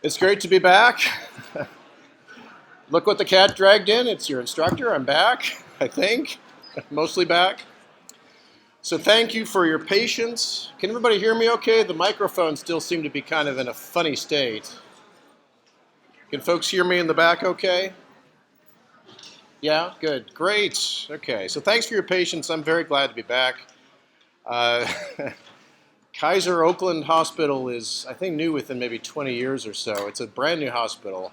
It's great to be back. Look what the cat dragged in. It's your instructor. I'm back, I think. Mostly back. So thank you for your patience. Can everybody hear me okay? The microphones still seem to be kind of in a funny state. Can folks hear me in the back okay? Yeah, good. Great. Okay, so thanks for your patience. I'm very glad to be back. Uh, Kaiser Oakland Hospital is, I think, new within maybe 20 years or so. It's a brand new hospital.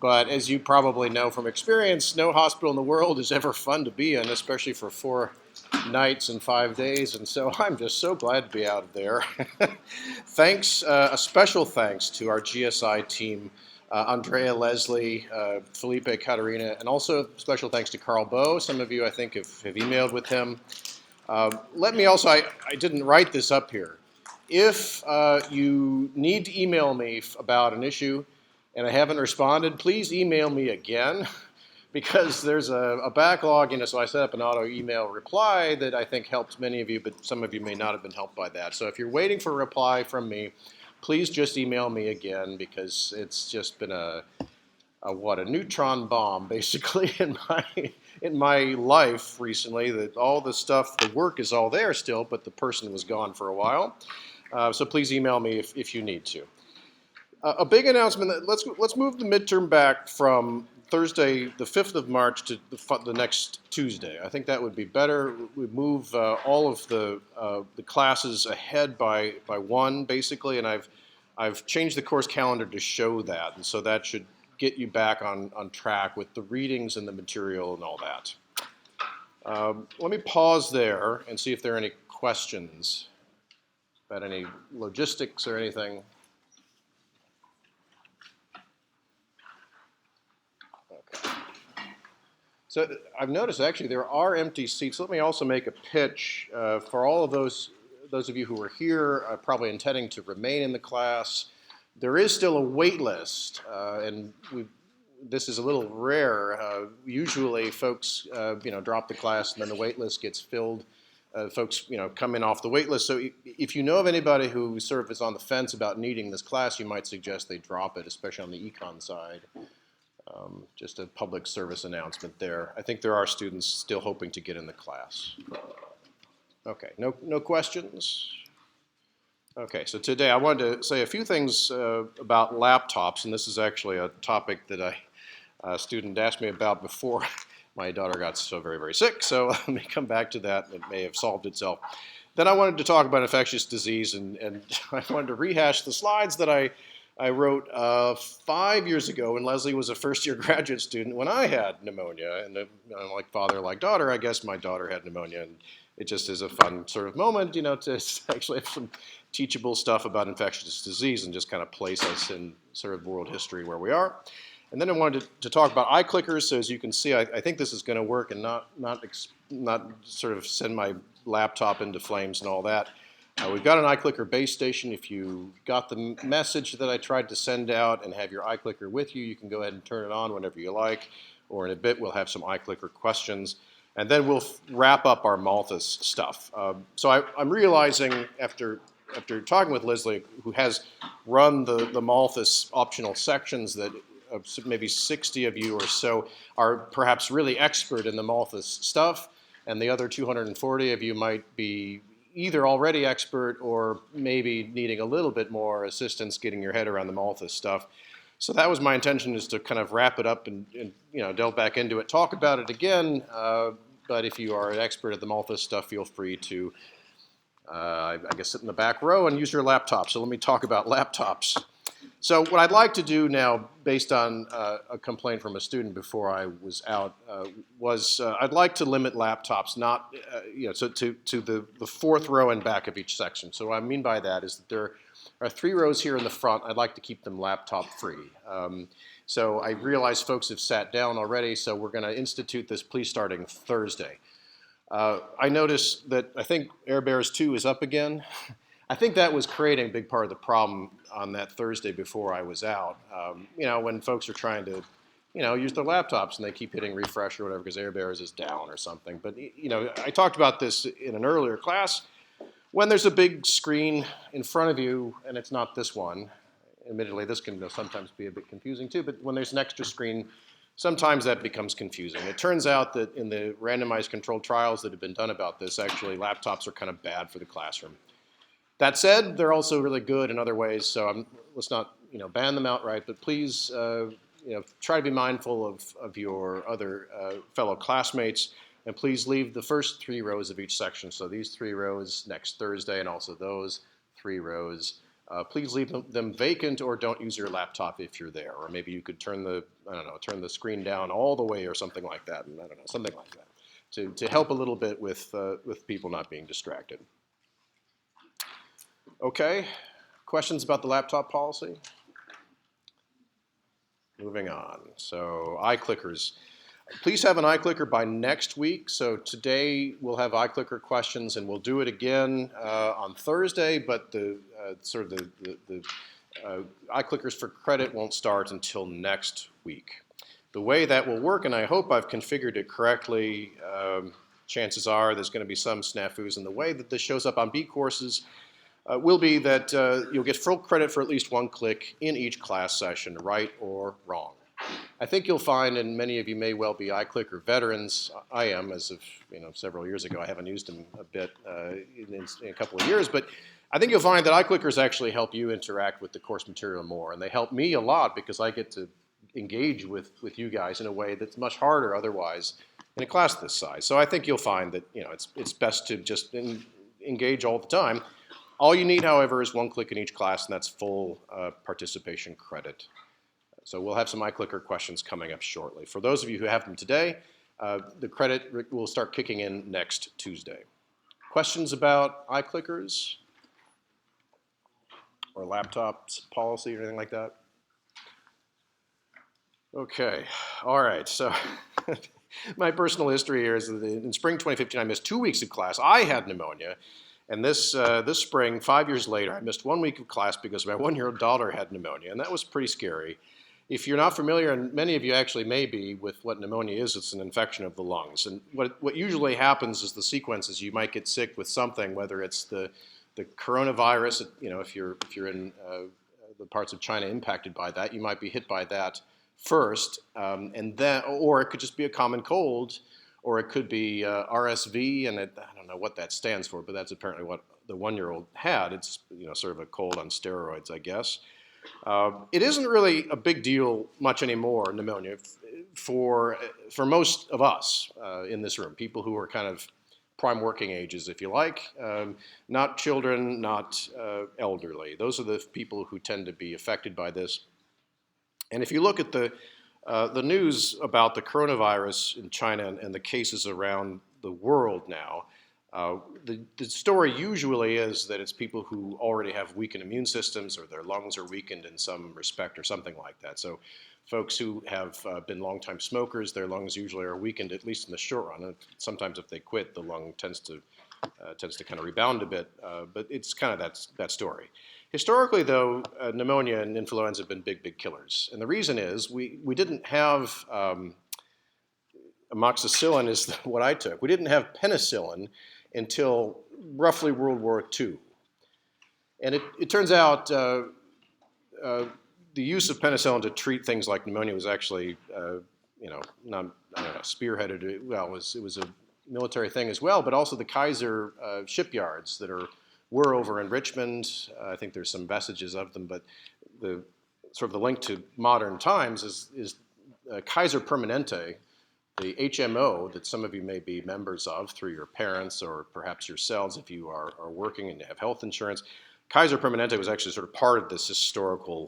But as you probably know from experience, no hospital in the world is ever fun to be in, especially for 4 nights and 5 days. And so I'm just so glad to be out of there. Thanks, a special thanks to our GSI team, Andrea, Leslie, Felipe, Katarina, and also special thanks to Carl Bowe. Some of you, I think, have emailed with him. Let me also, I didn't write this up here. If you need to email me about an issue, and I haven't responded, please email me again because there's a backlog, so I set up an auto email reply that I think helps many of you, but some of you may not have been helped by that. So if you're waiting for a reply from me, please just email me again because it's just been a neutron bomb basically in my life recently. That all the stuff, the work is all there still, but the person was gone for a while. So please email me if you need to. A big announcement. Let's move the midterm back from Thursday, the 5th of March, to the next Tuesday. I think that would be better. We move all of the classes ahead by one, basically, and I've changed the course calendar to show that, and so that should get you back on track with the readings and the material and all that. Let me pause there and see if there are any questions about any logistics or anything. So I've noticed actually there are empty seats. Let me also make a pitch for all of those of you who are here, probably intending to remain in the class. There is still a wait list, and this is a little rare. Usually folks drop the class and then the wait list gets filled. Folks come in off the wait list. So if you know of anybody who sort of is on the fence about needing this class, you might suggest they drop it, especially on the econ side. Just a public service announcement there. I think there are students still hoping to get in the class. Okay, no questions? Okay, so today I wanted to say a few things about laptops, and this is actually a topic that a student asked me about before my daughter got so very, very sick, so let me come back to that. It may have solved itself. Then I wanted to talk about infectious disease, and I wanted to rehash the slides that I wrote 5 years ago when Leslie was a first-year graduate student when I had pneumonia. And like father, like daughter, I guess my daughter had pneumonia. And it just is a fun sort of moment, to actually have some teachable stuff about infectious disease and just kind of place us in sort of world history where we are. And then I wanted to talk about iClickers. So as you can see, I think this is going to work and not sort of send my laptop into flames and all that. We've got an iClicker base station. If you got the message that I tried to send out and have your iClicker with you, you can go ahead and turn it on whenever you like. Or in a bit, we'll have some iClicker questions. And then we'll wrap up our Malthus stuff. So I'm realizing after talking with Leslie, who has run the Malthus optional sections, that maybe 60 of you or so are perhaps really expert in the Malthus stuff. And the other 240 of you might be either already expert or maybe needing a little bit more assistance getting your head around the Malthus stuff. So that was my intention, is to kind of wrap it up and delve back into it, talk about it again. But if you are an expert at the Malthus stuff, feel free to, I guess, sit in the back row and use your laptop. So let me talk about laptops. So what I'd like to do now, based on a complaint from a student before I was out, was I'd like to limit laptops to the fourth row and back of each section. So what I mean by that is that there are 3 rows here in the front. I'd like to keep them laptop free. So I realize folks have sat down already, so we're going to institute this, please, starting Thursday. I noticed that I think Air Bears 2 is up again. I think that was creating a big part of the problem on that Thursday before I was out. When folks are trying to, use their laptops and they keep hitting refresh or whatever because Air Bears is down or something. But, I talked about this in an earlier class. When there's a big screen in front of you, and it's not this one, admittedly, this can sometimes be a bit confusing too, but when there's an extra screen, sometimes that becomes confusing. It turns out that in the randomized controlled trials that have been done about this, actually laptops are kind of bad for the classroom. That said, they're also really good in other ways, so let's not ban them outright, but please try to be mindful of your other fellow classmates, and please leave the first 3 rows of each section, so these 3 rows next Thursday and also those 3 rows. Please leave them vacant or don't use your laptop if you're there, or maybe you could turn the screen down all the way or something like that, and something like that, to help a little bit with people not being distracted. Okay, questions about the laptop policy? Moving on. So iClickers. Please have an iClicker by next week. So today we'll have iClicker questions, and we'll do it again on Thursday. But the iClickers for credit won't start until next week. The way that will work, and I hope I've configured it correctly. Chances are there's going to be some snafus in the way that this shows up on B courses. Will be that you'll get full credit for at least 1 click in each class session, right or wrong. I think you'll find, and many of you may well be iClicker veterans. I am, as of several years ago. I haven't used them a bit in a couple of years, but I think you'll find that iClickers actually help you interact with the course material more, and they help me a lot because I get to engage with you guys in a way that's much harder otherwise in a class this size. So I think you'll find that it's best to just engage all the time. All you need, however, is 1 click in each class, and that's full participation credit. So we'll have some iClicker questions coming up shortly. For those of you who have them today, the credit will start kicking in next Tuesday. Questions about iClickers or laptops policy or anything like that? Okay, all right, so my personal history here is that in spring 2015, I missed 2 weeks of class. I had pneumonia. And this spring, 5 years later, I missed 1 week of class because my 1-year-old daughter had pneumonia, and that was pretty scary. If you're not familiar, and many of you actually may be, with what pneumonia is, it's an infection of the lungs. And what usually happens is the sequence is you might get sick with something, whether it's the coronavirus, if you're in the parts of China impacted by that, you might be hit by that first, and then, or it could just be a common cold. Or it could be RSV, and I don't know what that stands for, but that's apparently what the 1-year-old had. It's sort of a cold on steroids, I guess. It isn't really a big deal much anymore, pneumonia, for most of us in this room, people who are kind of prime working ages, if you like, not children, not elderly. Those are the people who tend to be affected by this. And if you look at the news about the coronavirus in China and the cases around the world now, the story usually is that it's people who already have weakened immune systems or their lungs are weakened in some respect or something like that. So folks who have been longtime smokers, their lungs usually are weakened, at least in the short run. And sometimes if they quit, the lung tends to kind of rebound a bit, but it's kind of that story. Historically, though, pneumonia and influenza have been big killers. And the reason is we didn't have amoxicillin is what I took. We didn't have penicillin until roughly World War II. And it turns out the use of penicillin to treat things like pneumonia was actually, not spearheaded. Well, it was a military thing as well, but also the Kaiser shipyards that were over in Richmond. I think there's some vestiges of them, but the sort of the link to modern times is Kaiser Permanente, the HMO that some of you may be members of through your parents or perhaps yourselves if you are working and have health insurance. Kaiser Permanente was actually sort of part of this historical,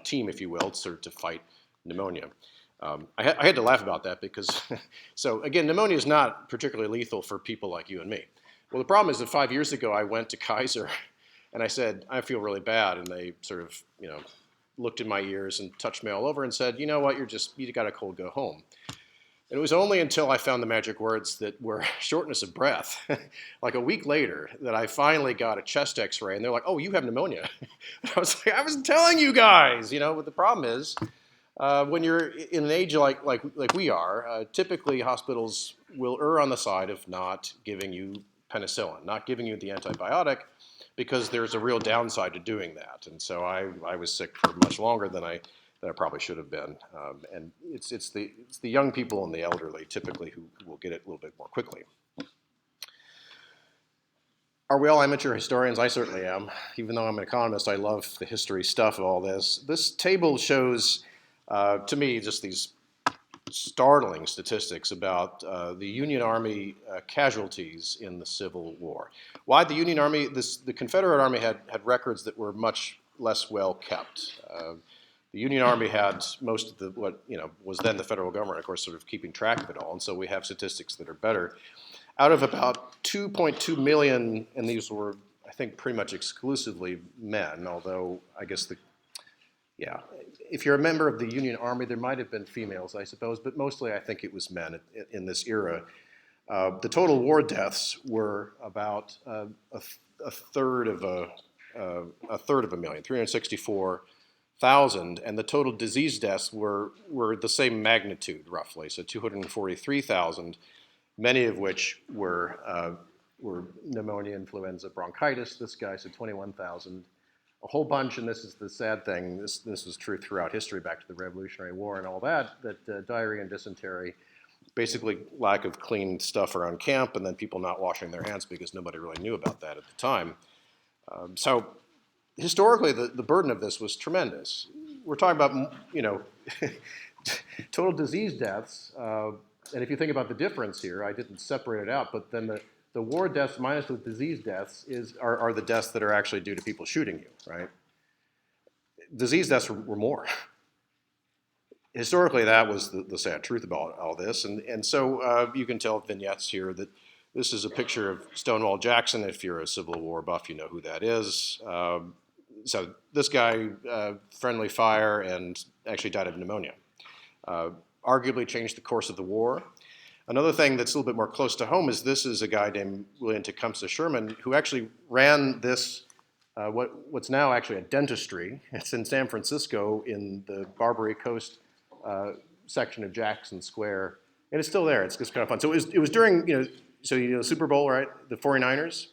team, if you will, sort of to fight pneumonia. I had to laugh about that because, so again, pneumonia is not particularly lethal for people like you and me. Well, the problem is that 5 years ago I went to Kaiser and I said, I feel really bad. And they sort of, looked in my ears and touched me all over and said, you know what, you got a cold, go home. And it was only until I found the magic words that were shortness of breath, like a week later, that I finally got a chest x-ray and they're like, oh, you have pneumonia. I was like, I was telling you guys, but the problem is when you're in an age like we are, typically hospitals will err on the side of not giving you penicillin, not giving you the antibiotic, because there's a real downside to doing that. And so I was sick for much longer than I probably should have been. And it's the young people and the elderly typically who will get it a little bit more quickly. Are we all amateur historians? I certainly am. Even though I'm an economist, I love the history stuff of all this. This table shows, to me, just these startling statistics about the Union Army casualties in the Civil War. Why the Union Army? The Confederate Army had records that were much less well kept. The Union Army had most of what was then the federal government, of course, sort of keeping track of it all, and so we have statistics that are better. Out of about 2.2 million, and these were, I think, pretty much exclusively men, although I guess if you're a member of the Union Army, there might have been females, I suppose, but mostly I think it was men in this era. The total war deaths were about a third of a million, 364,000, and the total disease deaths were the same magnitude, roughly, so 243,000. Many of which were pneumonia, influenza, bronchitis. This guy said 21,000. A whole bunch, and this is the sad thing, this was true throughout history back to the Revolutionary War and all that diarrhea and dysentery, basically lack of clean stuff around camp, and then people not washing their hands because nobody really knew about that at the time. So historically, the burden of this was tremendous. We're talking about, total disease deaths. And if you think about the difference here, I didn't separate it out, but then the war deaths minus the disease deaths are the deaths that are actually due to people shooting you, right? Disease deaths were more. Historically, that was the sad truth about all this. And so you can tell vignettes here that this is a picture of Stonewall Jackson. If you're a Civil War buff, you know who that is. So this guy, friendly fire, and actually died of pneumonia. Arguably changed the course of the war. Another thing that's a little bit more close to home is this is a guy named William Tecumseh Sherman who actually ran this, what's now actually a dentistry. It's in San Francisco in the Barbary Coast section of Jackson Square, and it's still there. It's just kind of fun. So it was during, the Super Bowl, right? The 49ers.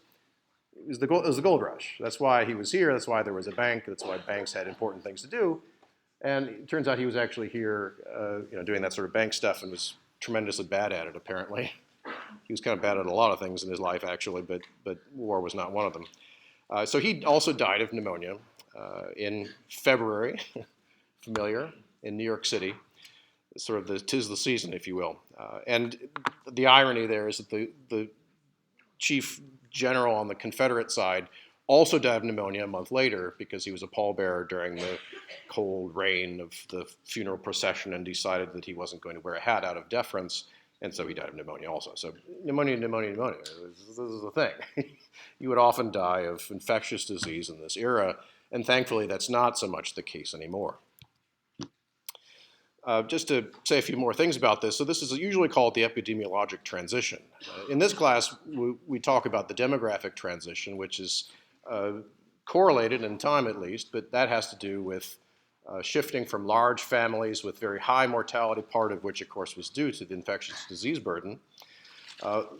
It was the gold rush. That's why he was here. That's why there was a bank. That's why banks had important things to do. And it turns out he was actually here, doing that sort of bank stuff and was tremendously bad at it, apparently. He was kind of bad at a lot of things in his life, actually, but war was not one of them. So he also died of pneumonia in February, familiar, in New York City. Sort of 'tis the season, if you will. And the irony there is that the chief general on the Confederate side also died of pneumonia a month later because he was a pallbearer during the cold rain of the funeral procession and decided that he wasn't going to wear a hat out of deference, and so he died of pneumonia also. So pneumonia. This is the thing. You would often die of infectious disease in this era, and thankfully that's not so much the case anymore. Just to say a few more things about this, so this is usually called the epidemiologic transition. In this class, we talk about the demographic transition, which is correlated in time at least, but that has to do with shifting from large families with very high mortality, part of which, of course, was due to the infectious disease burden.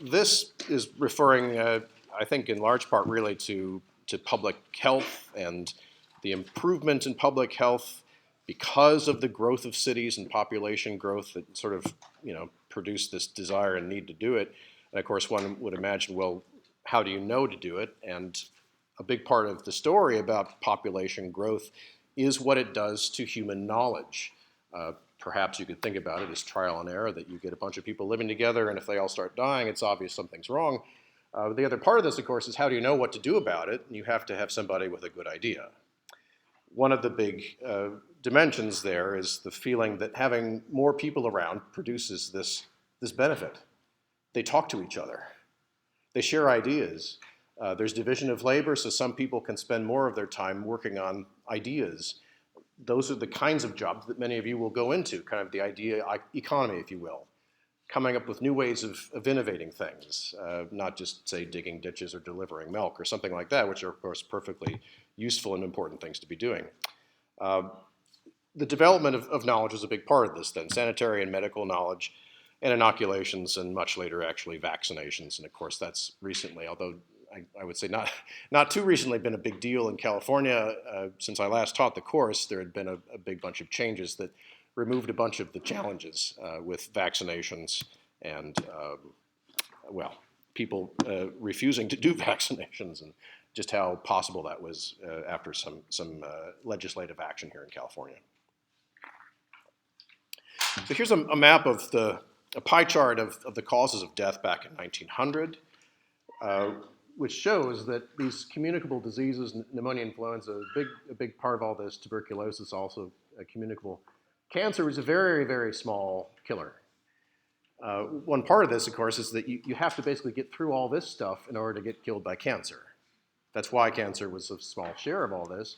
This is referring, I think, in large part really to public health and the improvement in public health because of the growth of cities and population growth that sort of, produced this desire and need to do it. And of course, one would imagine, well, how do you know to do it? And a big part of the story about population growth is what it does to human knowledge. Perhaps you could think about it as trial and error, that you get a bunch of people living together, and if they all start dying, it's obvious something's wrong. The other part of this, of course, is how do you know what to do about it? And you have to have somebody with a good idea. One of the big dimensions there is the feeling that having more people around produces this benefit. They talk to each other. They share ideas. There's division of labor, so some people can spend more of their time working on ideas. Those are the kinds of jobs that many of you will go into, kind of the idea economy, if you will. Coming up with new ways of innovating things, not just, say, digging ditches or delivering milk or something like that, which are, of course, perfectly useful and important things to be doing. The development of knowledge is a big part of this then, sanitary and medical knowledge, and inoculations, and much later, actually, vaccinations. And of course, that's recently, although I would say not too recently been a big deal in California. Since I last taught the course, there had been a big bunch of changes that removed a bunch of the challenges with vaccinations and, well, people refusing to do vaccinations, and just how possible that was after some legislative action here in California. So here's a map of a pie chart of the causes of death back in 1900, which shows that these communicable diseases, pneumonia, influenza, a big part of all this, tuberculosis also communicable. Cancer is a very, very small killer. One part of this, of course, is that you have to basically get through all this stuff in order to get killed by cancer. That's why cancer was a small share of all this.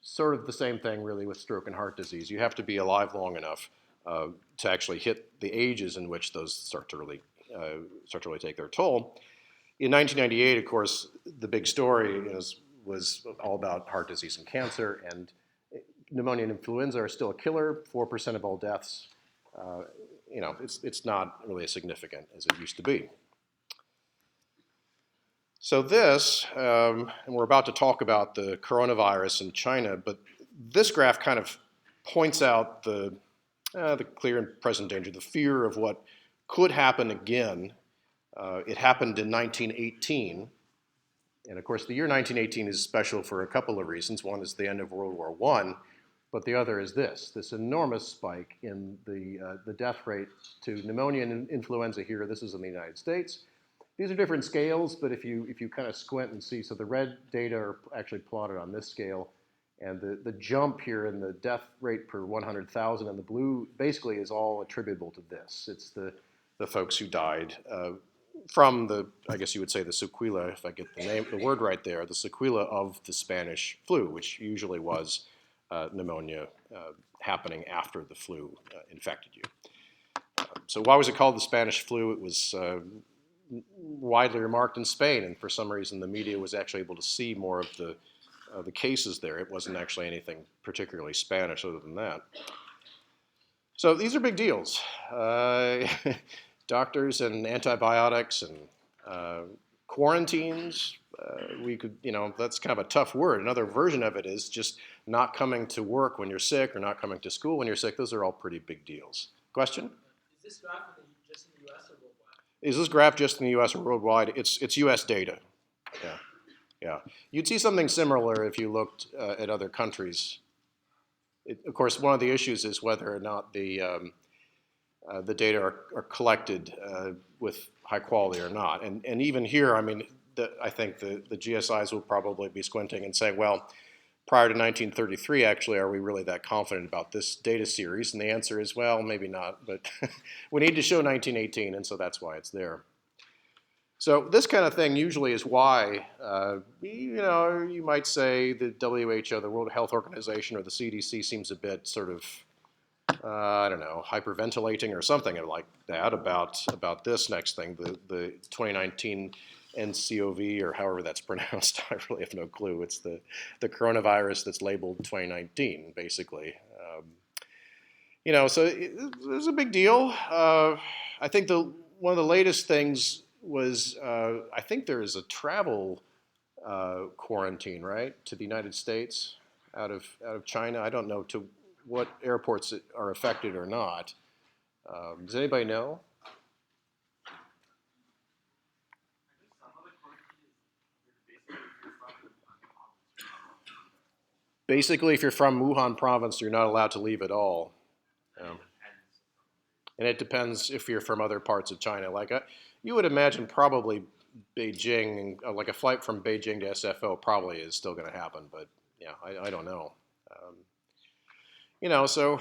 Sort of the same thing, really, with stroke and heart disease. You have to be alive long enough to actually hit the ages in which those start to really take their toll. In 1998, of course, the big story was all about heart disease and cancer, and pneumonia and influenza are still a killer. 4% of all deaths. It's not really as significant as it used to be. So this, and we're about to talk about the coronavirus in China, but this graph kind of points out the clear and present danger, the fear of what could happen again. It happened in 1918, and of course the year 1918 is special for a couple of reasons. One is the end of World War I, but the other is this enormous spike in the death rate to pneumonia and influenza here. This is in the United States. These are different scales, but if you kind of squint and see, so the red data are actually plotted on this scale, and the jump here in the death rate per 100,000 and the blue basically is all attributable to this. It's the folks who died from I guess you would say the sequela, if I get the word right there, the sequela of the Spanish flu, which usually was pneumonia happening after the flu infected you. So why was it called the Spanish flu? It was widely remarked in Spain, and for some reason the media was actually able to see more of the cases there. It wasn't actually anything particularly Spanish other than that. So these are big deals. Doctors and antibiotics and quarantines. We could, that's kind of a tough word. Another version of it is just not coming to work when you're sick or not coming to school when you're sick. Those are all pretty big deals. Question? Is this graph just in the U.S. or worldwide? Is this graph just in the U.S. or worldwide? It's U.S. data. Yeah. You'd see something similar if you looked at other countries. Of course, one of the issues is whether or not the data are collected with high quality or not. And even here, I think the GSIs will probably be squinting and saying, well, prior to 1933, actually, are we really that confident about this data series? And the answer is, well, maybe not, but we need to show 1918, and so that's why it's there. So this kind of thing usually is why, you might say the WHO, the World Health Organization, or the CDC seems a bit sort of, hyperventilating or something like that about this next thing, the 2019 NCOV, or however that's pronounced. I really have no clue. It's the coronavirus that's labeled 2019, basically. So it's a big deal. I think one of the latest things was, I think there is a travel quarantine, right, to the United States out of China. I don't know to what airports are affected or not. Does anybody know? Basically, if you're from Wuhan province, you're not allowed to leave at all. And it depends if you're from other parts of China. Like you would imagine probably Beijing, like a flight from Beijing to SFO probably is still going to happen. But yeah, I don't know. So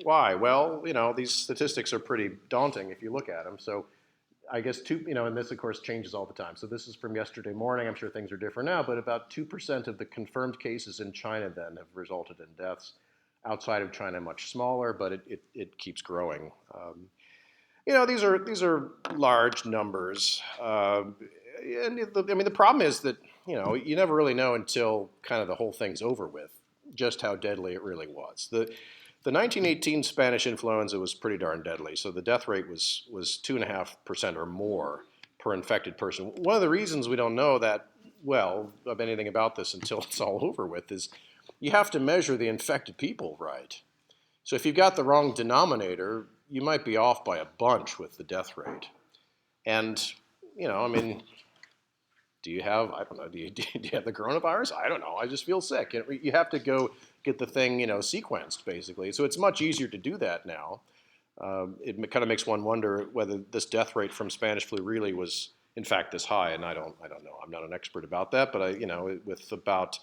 why? Well, these statistics are pretty daunting if you look at them. So I guess and this of course changes all the time. So this is from yesterday morning. I'm sure things are different now, but about 2% of the confirmed cases in China then have resulted in deaths. Outside of China, much smaller, but it keeps growing. These are large numbers. And the problem is that, you never really know until kind of the whole thing's over with just how deadly it really was. The 1918 Spanish influenza was pretty darn deadly. So the death rate was 2.5% or more per infected person. One of the reasons we don't know that well of anything about this until it's all over with is you have to measure the infected people right. So if you've got the wrong denominator, you might be off by a bunch with the death rate. And, I mean, do you have, I don't know, do you have the coronavirus? I don't know, I just feel sick. You have to go get the thing, sequenced, basically. So it's much easier to do that now. It kind of makes one wonder whether this death rate from Spanish flu really was, in fact, this high. And I don't know. I'm not an expert about that. But, with about,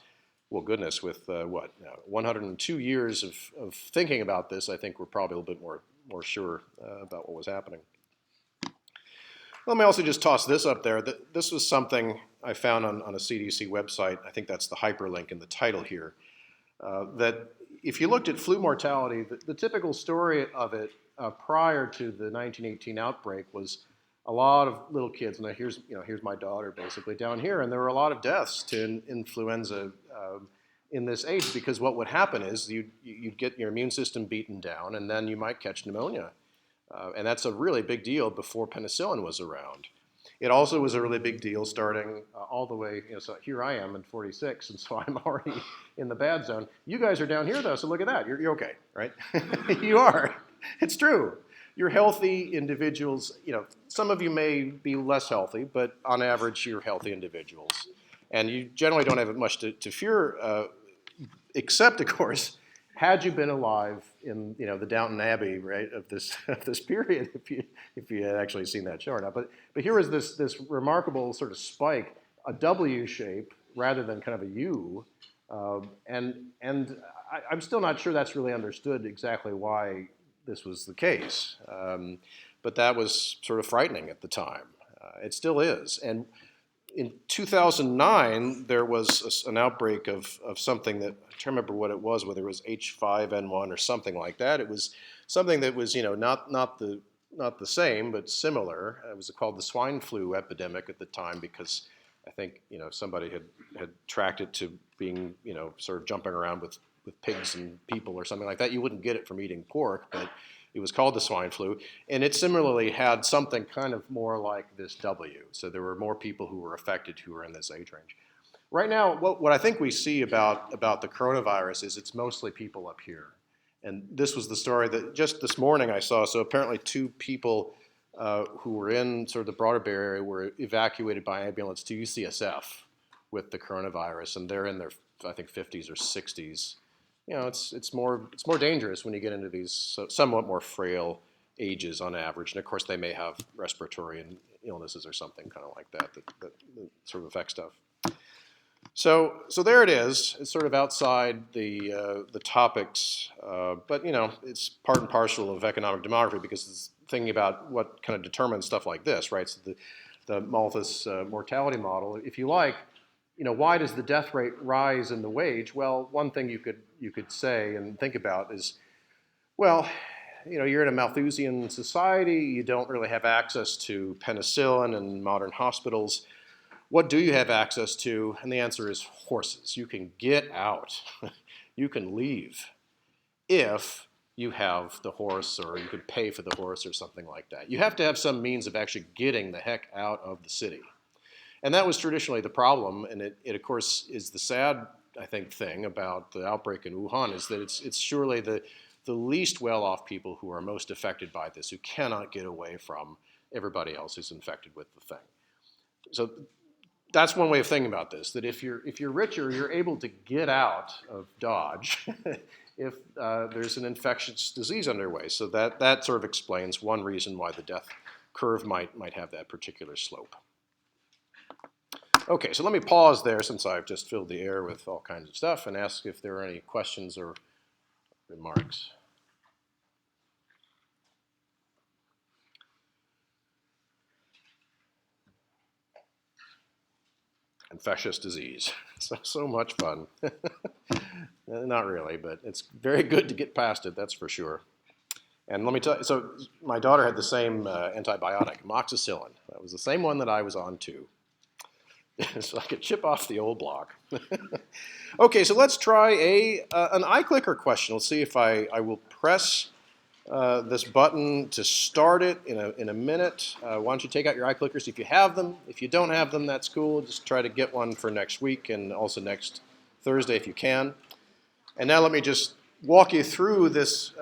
well, goodness, with 102 years of thinking about this, I think we're probably a little bit more sure about what was happening. Let me also just toss this up there. This was something I found on a CDC website. I think that's the hyperlink in the title here. That if you looked at flu mortality, the typical story of it prior to the 1918 outbreak was a lot of little kids. And here's my daughter basically down here, and there were a lot of deaths to influenza in this age, because what would happen is you'd get your immune system beaten down, and then you might catch pneumonia. And that's a really big deal before penicillin was around. It also was a really big deal starting all the way, so here I am in 46, and so I'm already in the bad zone. You guys are down here though, so look at that, you're okay, right? You are, it's true. You're healthy individuals, some of you may be less healthy, but on average you're healthy individuals. And you generally don't have much to fear, except of course, had you been alive in the Downton Abbey, right, of this period, if you had actually seen that show or not. But here was this remarkable sort of spike, a W shape rather than kind of a U, and I'm still not sure that's really understood exactly why this was the case. But that was sort of frightening at the time. It still is. And in 2009, there was an outbreak of something that, I can't remember what it was, whether it was H5N1 or something like that. It was something that was, not the same, but similar. It was called the swine flu epidemic at the time, because I think, somebody had tracked it to being, sort of jumping around with pigs and people or something like that. You wouldn't get it from eating pork, but it was called the swine flu, and it similarly had something kind of more like this W. So there were more people who were affected who were in this age range. Right now, what I think we see about the coronavirus is it's mostly people up here. And this was the story that just this morning I saw. So apparently 2 people who were in sort of the broader Bay Area were evacuated by ambulance to UCSF with the coronavirus, and they're in their, I think, 50s or 60s. It's more dangerous when you get into these somewhat more frail ages on average. And of course, they may have respiratory illnesses or something kind of like that sort of affect stuff. So there it is. It's sort of outside the topics, but it's part and parcel of economic demography, because it's thinking about what kind of determines stuff like this, right? So the Malthus mortality model, if you like. Why does the death rate rise in the wage? Well, one thing you could say and think about is, well, you're in a Malthusian society. You don't really have access to penicillin and modern hospitals. What do you have access to? And the answer is horses. You can get out. You can leave if you have the horse, or you could pay for the horse or something like that. You have to have some means of actually getting the heck out of the city. And that was traditionally the problem, and it of course is the sad, I think, thing about the outbreak in Wuhan, is that it's surely the least well-off people who are most affected by this, who cannot get away from everybody else who's infected with the thing. So that's one way of thinking about this, that if you're richer, you're able to get out of Dodge if there's an infectious disease underway. So that sort of explains one reason why the death curve might have that particular slope. Okay, so let me pause there, since I've just filled the air with all kinds of stuff, and ask if there are any questions or remarks. Infectious disease. So much fun. Not really, but it's very good to get past it, that's for sure. And let me tell you, so my daughter had the same antibiotic, amoxicillin. That was the same one that I was on too. So I could chip off the old block. Okay, so let's try an iClicker question. Let's see if I will press this button to start it in a minute. Why don't you take out your iClickers if you have them. If you don't have them, that's cool. Just try to get one for next week and also next Thursday if you can. And now let me just walk you through this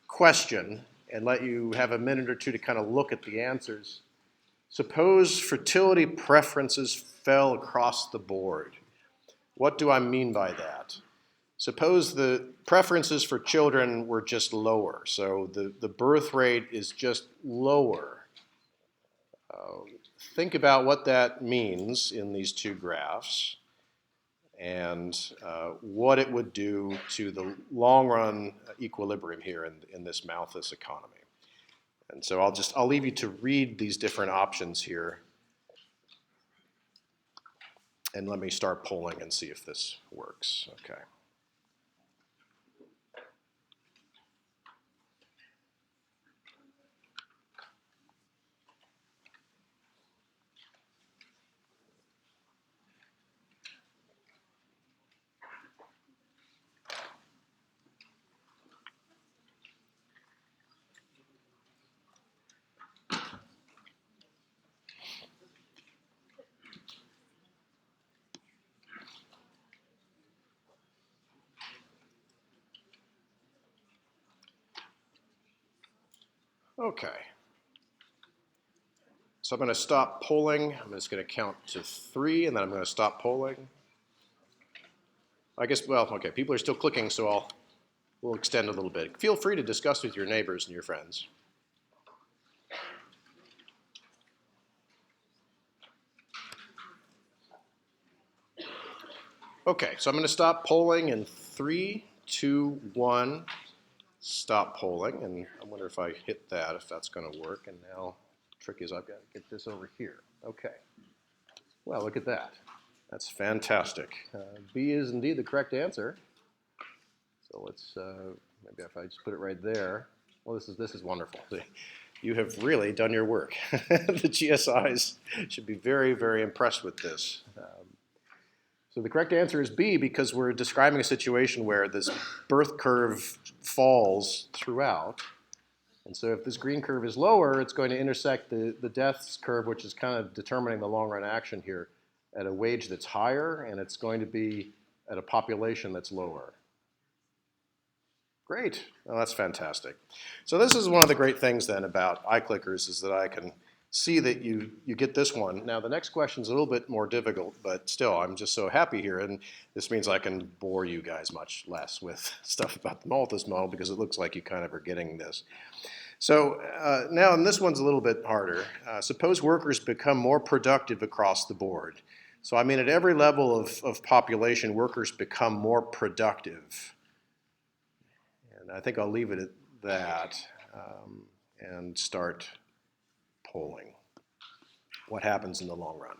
question and let you have a minute or two to kind of look at the answers. Suppose fertility preferences fell across the board. What do I mean by that? Suppose the preferences for children were just lower, so the birth rate is just lower. Think about what that means in these two graphs and what it would do to the long-run equilibrium here in this Malthus economy. And so I'll leave you to read these different options here, and let me start polling and see if this works. Okay. Okay. So I'm going to stop polling. I'm just going to count to 3, and then I'm going to stop polling. I guess, well, okay, people are still clicking, so we'll extend a little bit. Feel free to discuss with your neighbors and your friends. Okay, so I'm going to stop polling in 3, 2, 1. Stop polling, and I wonder if I hit that, if that's going to work. And now the trick is I've got to get this over here. Okay. Well, look at that. That's fantastic. B is indeed the correct answer. So let's maybe if I just put it right there. Well, this is wonderful. You have really done your work. The GSIs should be very, very impressed with this. So the correct answer is B, because we're describing a situation where this birth curve falls throughout. And so if this green curve is lower, it's going to intersect the deaths curve, which is kind of determining the long-run action here, at a wage that's higher, and it's going to be at a population that's lower. Great. Well, that's fantastic. So this is one of the great things then about iClickers, is that I can see that you get this one. Now the next question is a little bit more difficult, but still I'm just so happy here, and this means I can bore you guys much less with stuff about the Malthus model, because it looks like you kind of are getting this. So now, and this one's a little bit harder. Suppose workers become more productive across the board. So I mean, at every level of population, workers become more productive. And I think I'll leave it at that and start polling. What happens in the long run?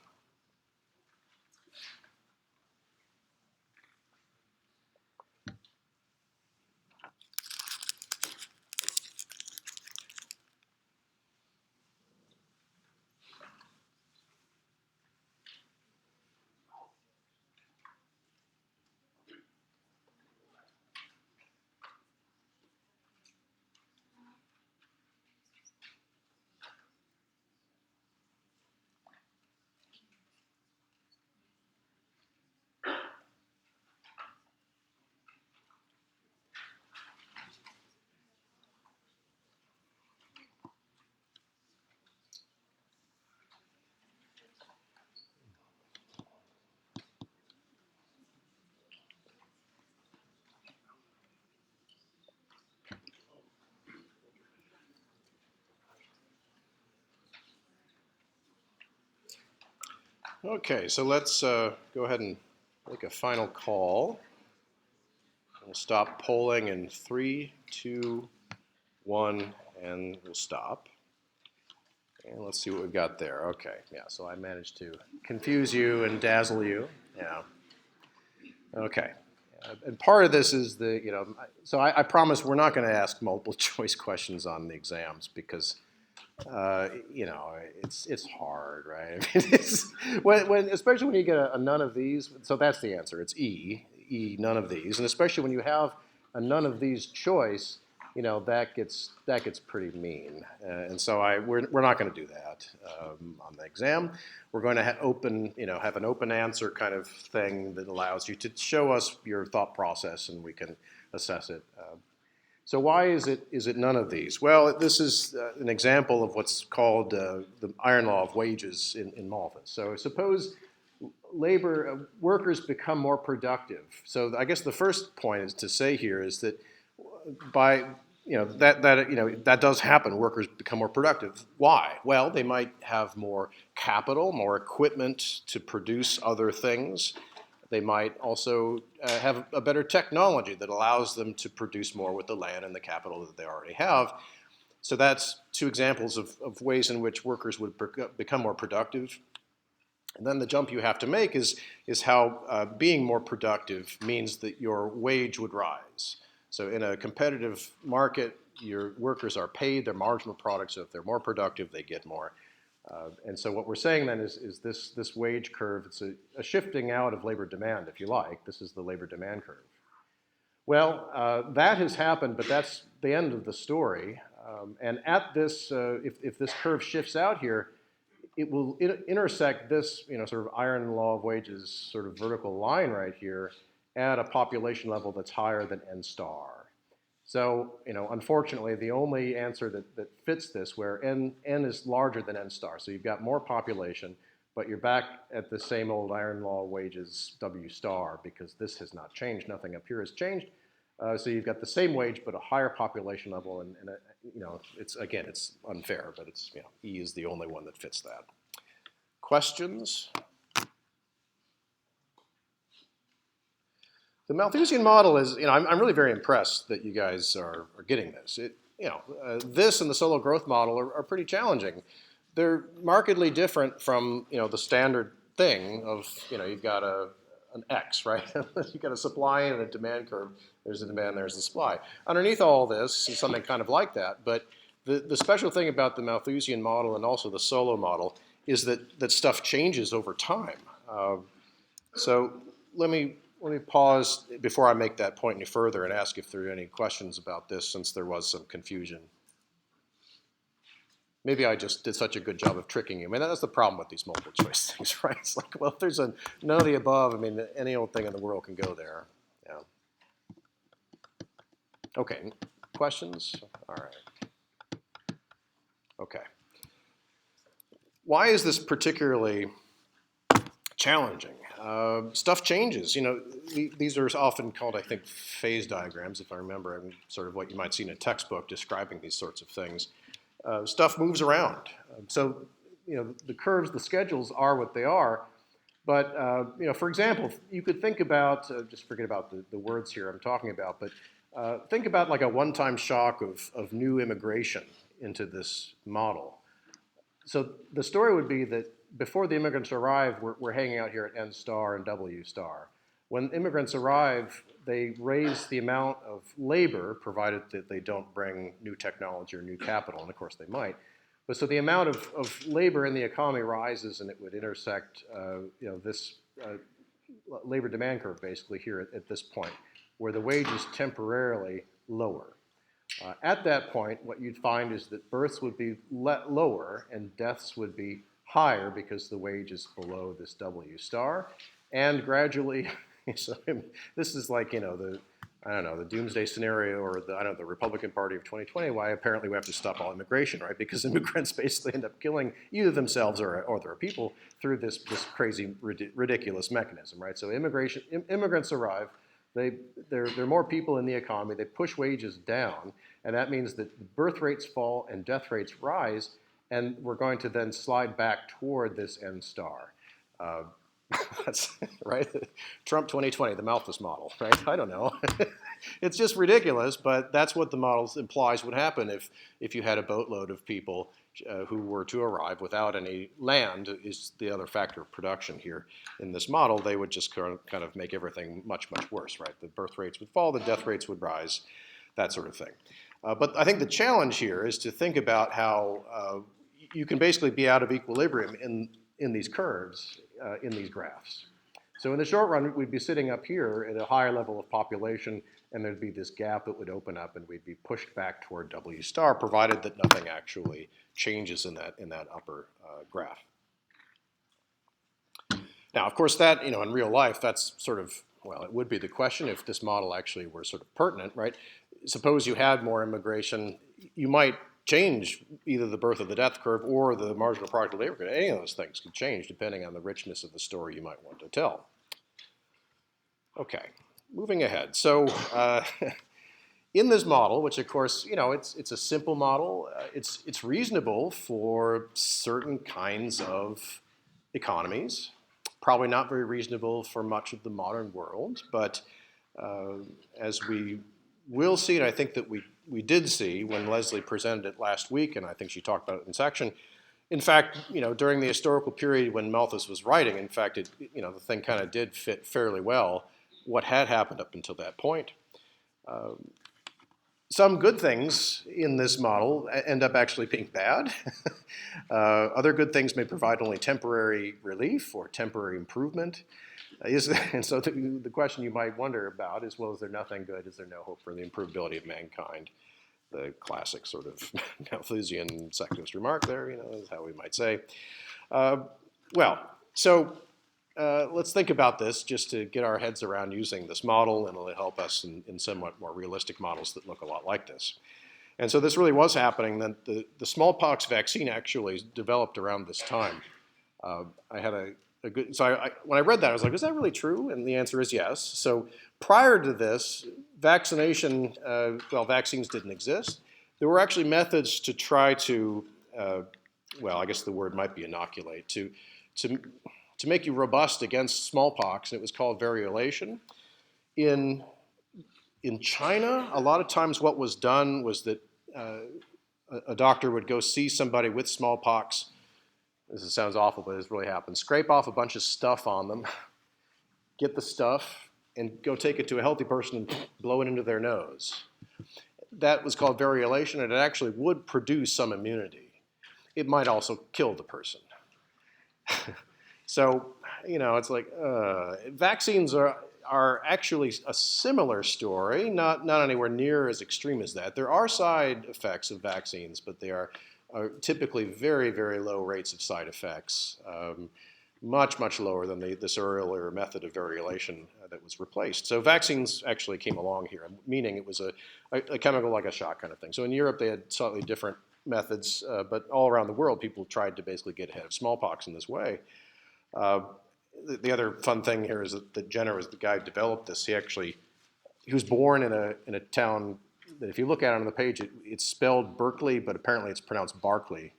Okay, so let's go ahead and make a final call. We'll stop polling in 3, 2, 1, and we'll stop. And let's see what we've got there. Okay, yeah, so I managed to confuse you and dazzle you. Yeah. Okay. And part of this is so I promise we're not going to ask multiple choice questions on the exams, because it's hard, right? I mean, especially when you get a none of these. So that's the answer. It's E, none of these. And especially when you have a none of these choice, that gets pretty mean. And so we're not going to do that on the exam. We're going to have an open answer kind of thing that allows you to show us your thought process, and we can assess it. So why is it none of these? Well, this is an example of what's called the iron law of wages in Malthus. So suppose workers become more productive. So I guess the first point is to say here is that that does happen. Workers become more productive. Why? Well, they might have more capital, more equipment to produce other things. They might also have a better technology that allows them to produce more with the land and the capital that they already have. So that's two examples of ways in which workers would become more productive. And then the jump you have to make is how being more productive means that your wage would rise. So in a competitive market, your workers are paid their marginal product, so if they're more productive, they get more. And so what we're saying then is this wage curve, it's a shifting out of labor demand, if you like. This is the labor demand curve. Well, that has happened, but that's the end of the story. And at this, if this curve shifts out here, it will intersect this, sort of iron law of wages sort of vertical line right here at a population level that's higher than n star. So, unfortunately, the only answer that fits this, where n is larger than n star, so you've got more population, but you're back at the same old iron law wages W star, because this has not changed. Nothing up here has changed. So you've got the same wage, but a higher population level, and it's unfair, but it's E is the only one that fits that. Questions? The Malthusian model is, I'm really very impressed that you guys are getting this. This and the solo growth model are pretty challenging. They're markedly different from, the standard thing of, you've got an X, right? You've got a supply and a demand curve. There's the demand, there's the supply. Underneath all this is something kind of like that, but the special thing about the Malthusian model and also the solo model is that stuff changes over time. So let me pause before I make that point any further and ask if there are any questions about this, since there was some confusion. Maybe I just did such a good job of tricking you. I mean, that's the problem with these multiple choice things, right? It's like, well, if there's none of the above, I mean, any old thing in the world can go there. Yeah. Okay, questions? All right. Okay. Why is this particularly challenging? Stuff changes. These are often called, I think, phase diagrams, if I remember, and sort of what you might see in a textbook describing these sorts of things. Stuff moves around. So, the curves, the schedules are what they are. But, for example, you could think about, just forget about the words here I'm talking about, but think about like a one-time shock of new immigration into this model. So the story would be that before the immigrants arrive, we're hanging out here at N star and W star. When immigrants arrive, they raise the amount of labor, provided that they don't bring new technology or new capital, and of course they might. But so the amount of labor in the economy rises, and it would intersect this labor demand curve basically here at this point, where the wage is temporarily lower. At that point, what you'd find is that births would be lower and deaths would be higher because the wage is below this W star. And gradually, so this is like, the doomsday scenario, or the Republican Party of 2020, why apparently we have to stop all immigration, right? Because immigrants basically end up killing either themselves or their people through this crazy, ridiculous mechanism, right? So immigrants arrive. There are more people in the economy. They push wages down, and that means that birth rates fall and death rates rise, and we're going to then slide back toward this N star. That's right. Trump 2020, the Malthus model, right? I don't know. It's just ridiculous, but that's what the model implies would happen if you had a boatload of people who were to arrive without any land. Is the other factor of production here in this model. They would just kind of make everything much, much worse, right? The birth rates would fall, the death rates would rise, that sort of thing. But I think the challenge here is to think about how you can basically be out of equilibrium in these curves, in these graphs. So in the short run, we'd be sitting up here at a higher level of population and there'd be this gap that would open up, and we'd be pushed back toward W star, provided that nothing actually changes in that upper graph. Now, of course, that, in real life, that's sort of, well, it would be the question if this model actually were sort of pertinent, right? Suppose you had more immigration, you might change either the birth of the death curve or the marginal product of labor curve. Any of those things could change depending on the richness of the story you might want to tell. Okay, moving ahead. So in this model, which of course, it's a simple model, it's reasonable for certain kinds of economies. Probably not very reasonable for much of the modern world, but as we will see, and I think that we did see when Leslie presented it last week, and I think she talked about it in section. In fact, during the historical period when Malthus was writing, in fact, the thing kind of did fit fairly well what had happened up until that point. Some good things in this model end up actually being bad. Other good things may provide only temporary relief or temporary improvement. And so the question you might wonder about is, well, is there nothing good? Is there no hope for the improvability of mankind? The classic sort of Malthusian secularist remark there, is how we might say. Let's think about this just to get our heads around using this model, and it'll help us in somewhat more realistic models that look a lot like this. And so this really was happening. That the smallpox vaccine actually developed around this time. I had a good, so when I read that, I was like, is that really true? And the answer is yes. So prior to this, vaccines didn't exist. There were actually methods to try to, I guess the word might be inoculate, to make you robust against smallpox, and it was called variolation. In China, a lot of times what was done was that a doctor would go see somebody with smallpox. This sounds awful, but this really happened. Scrape off a bunch of stuff on them, get the stuff, and go take it to a healthy person and blow it into their nose. That was called variolation, and it actually would produce some immunity. It might also kill the person. So, it's like vaccines are actually a similar story, not anywhere near as extreme as that. There are side effects of vaccines, but they are typically very, very low rates of side effects, much, much lower than this earlier method of variolation that was replaced. So vaccines actually came along here, meaning it was a chemical like a shot kind of thing. So in Europe, they had slightly different methods, but all around the world, people tried to basically get ahead of smallpox in this way. The other fun thing here is that Jenner was the guy who developed this. He was born in a town that, if you look at it on the page, it's spelled Berkeley, but apparently it's pronounced Barclay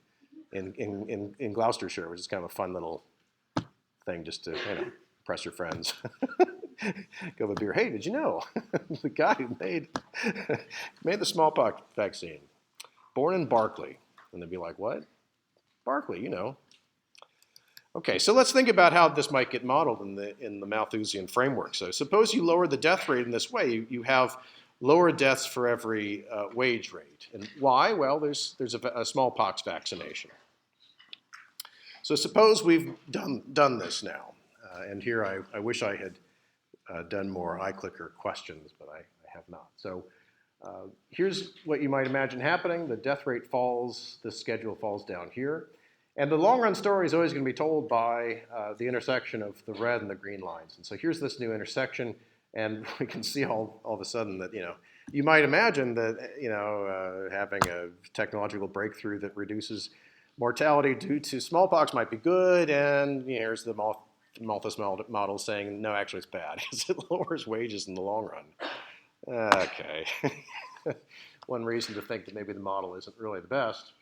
in Gloucestershire, which is kind of a fun little thing just to impress your friends. Go have a beer. Hey, did you know the guy who made the smallpox vaccine, born in Barclay? And they'd be like, what? Barclay, Okay, so let's think about how this might get modeled in the Malthusian framework. So suppose you lower the death rate in this way. You have lower deaths for every wage rate. And why? Well, there's a smallpox vaccination. So suppose we've done this now. And here I wish I had done more iClicker questions, but I have not. So here's what you might imagine happening. The death rate falls, the schedule falls down here. And the long-run story is always going to be told by the intersection of the red and the green lines. And so here's this new intersection, and we can see all of a sudden that, you might imagine that, having a technological breakthrough that reduces mortality due to smallpox might be good, and here's the Malthus model saying, no, actually it's bad, because it lowers wages in the long run. Okay. One reason to think that maybe the model isn't really the best.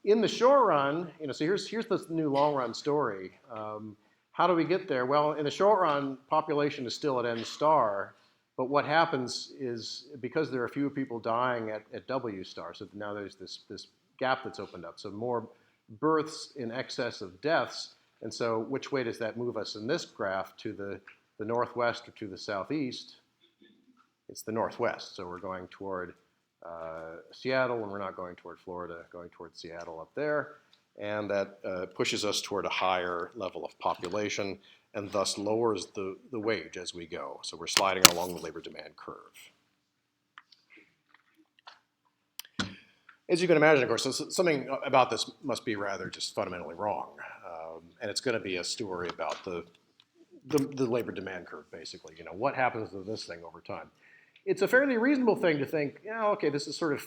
In the short run, so here's this new long-run story. How do we get there? Well, in the short run, population is still at N star, but what happens is, because there are fewer people dying at W star, so now there's this gap that's opened up, so more births in excess of deaths, and so which way does that move us in this graph, to the northwest or to the southeast? It's the northwest, so we're going toward Seattle, and we're not going toward Florida, going toward Seattle up there, and that pushes us toward a higher level of population, and thus lowers the wage as we go. So we're sliding along the labor demand curve. As you can imagine, of course, something about this must be rather just fundamentally wrong. And it's going to be a story about the labor demand curve, basically. You know, what happens to this thing over time? It's a fairly reasonable thing to think, yeah, okay, this is sort of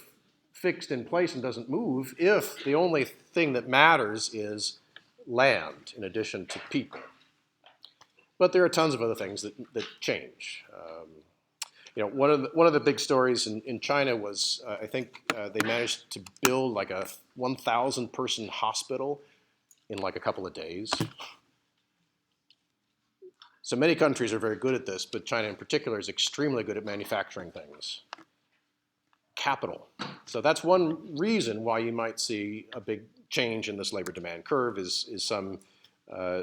fixed in place and doesn't move if the only thing that matters is land in addition to people. But there are tons of other things that change. You know, one of the big stories in China was I think they managed to build like a 1,000 person hospital in like a couple of days. So many countries are very good at this, but China in particular is extremely good at manufacturing things. Capital. So that's one reason why you might see a big change in this labor demand curve is some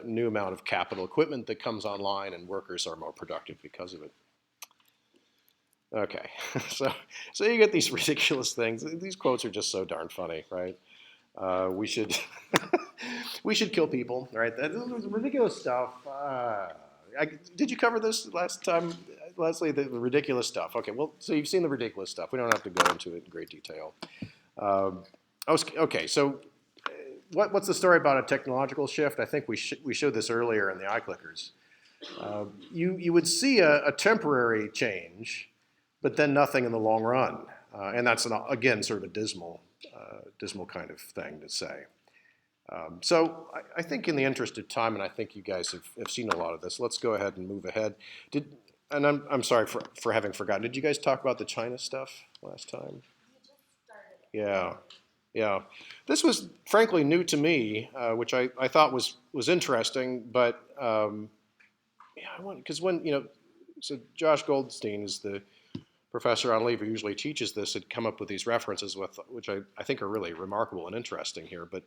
new amount of capital equipment that comes online and workers are more productive because of it. Okay, so you get these ridiculous things. These quotes are just so darn funny, right? We should we should kill people, right? This is ridiculous stuff. Did you cover this last time, Leslie? The ridiculous stuff. Okay, well, so you've seen the ridiculous stuff. We don't have to go into it in great detail. Okay, so what's the story about a technological shift? I think we showed this earlier in the iClickers. You would see a temporary change, but then nothing in the long run. And that's, again, sort of a dismal kind of thing to say. So I think in the interest of time, and I think you guys have seen a lot of this, let's go ahead and move ahead. And I'm sorry for having forgotten. Did you guys talk about the China stuff last time? Yeah. Yeah. This was frankly new to me, which I thought was interesting, but yeah, because so Josh Goldstein is the professor on leave who usually teaches this, had come up with these references which I think are really remarkable and interesting here. But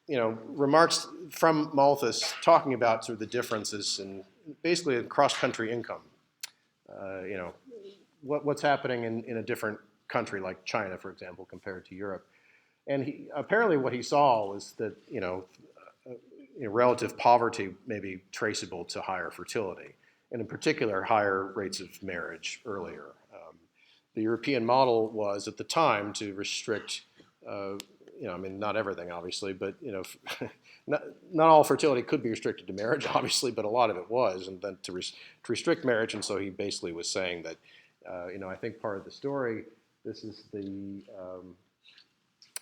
remarks from Malthus talking about sort of the differences in basically in cross-country income. What's happening in a different country like China, for example, compared to Europe. And apparently what he saw was that relative poverty may be traceable to higher fertility, and in particular, higher rates of marriage earlier. The European model was at the time to restrict, not everything, obviously, but not all fertility could be restricted to marriage, obviously, but a lot of it was, and then to restrict marriage. And so he basically was saying that, I think part of the story. This is the.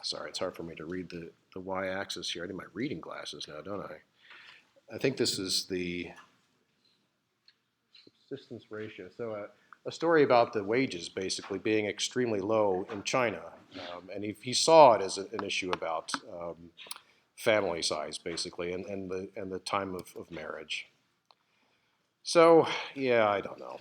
Sorry, it's hard for me to read the y-axis here. I need my reading glasses now, don't I? I think this is the subsistence ratio. So a story about the wages basically being extremely low in China. And he saw it as an issue about family size, basically, and the time of marriage. So, yeah, I don't know.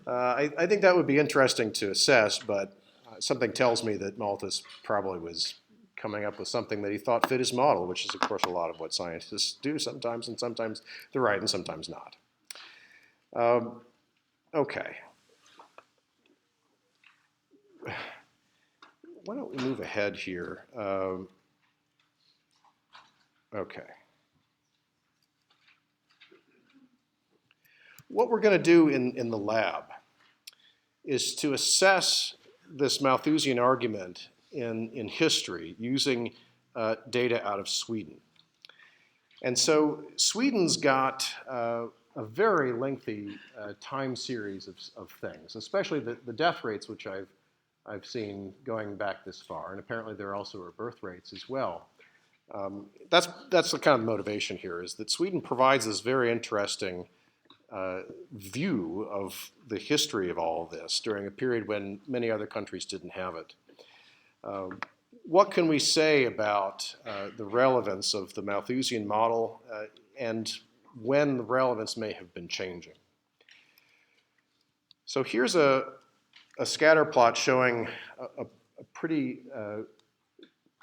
I think that would be interesting to assess, but something tells me that Malthus probably was coming up with something that he thought fit his model, which is, of course, a lot of what scientists do sometimes, and sometimes they're right and sometimes not. Okay. Why don't we move ahead here? Okay. What we're going to do in the lab is to assess this Malthusian argument in history using data out of Sweden. And so Sweden's got a very lengthy time series of things, especially the death rates, which I've seen going back this far, and apparently there also are birth rates as well. That's the kind of motivation here, is that Sweden provides this very interesting view of the history of all of this during a period when many other countries didn't have it. What can we say about the relevance of the Malthusian model and when the relevance may have been changing? So here's a scatter plot showing a pretty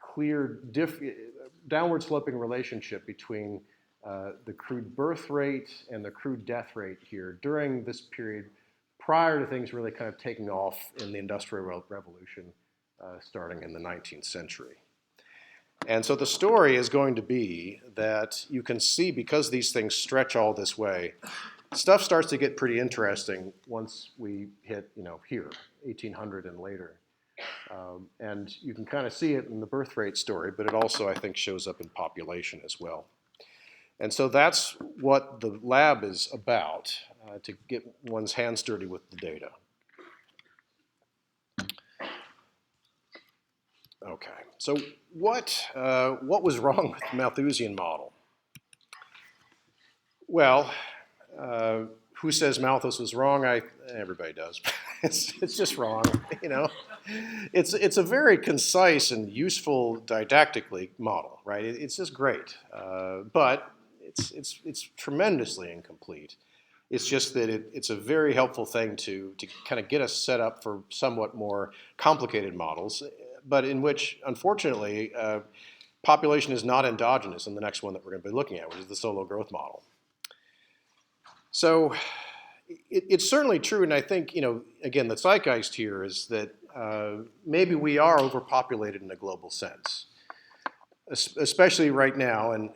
clear downward sloping relationship between the crude birth rate and the crude death rate here during this period prior to things really kind of taking off in the Industrial Revolution starting in the 19th century. And so the story is going to be that you can see, because these things stretch all this way, stuff starts to get pretty interesting once we hit, here, 1800 and later. And you can kind of see it in the birth rate story, but it also, I think, shows up in population as well. And so that's what the lab is about, to get one's hands dirty with the data. Okay, so what was wrong with the Malthusian model? Well, who says Malthus was wrong? Everybody does. It's just wrong, It's a very concise and useful didactically model, right? It's just great, but it's tremendously incomplete. It's just that it's a very helpful thing to kind of get us set up for somewhat more complicated models, but in which, unfortunately, population is not endogenous in the next one that we're going to be looking at, which is the solo growth model. So it's certainly true, and I think, again, the zeitgeist here is that maybe we are overpopulated in a global sense, especially right now, and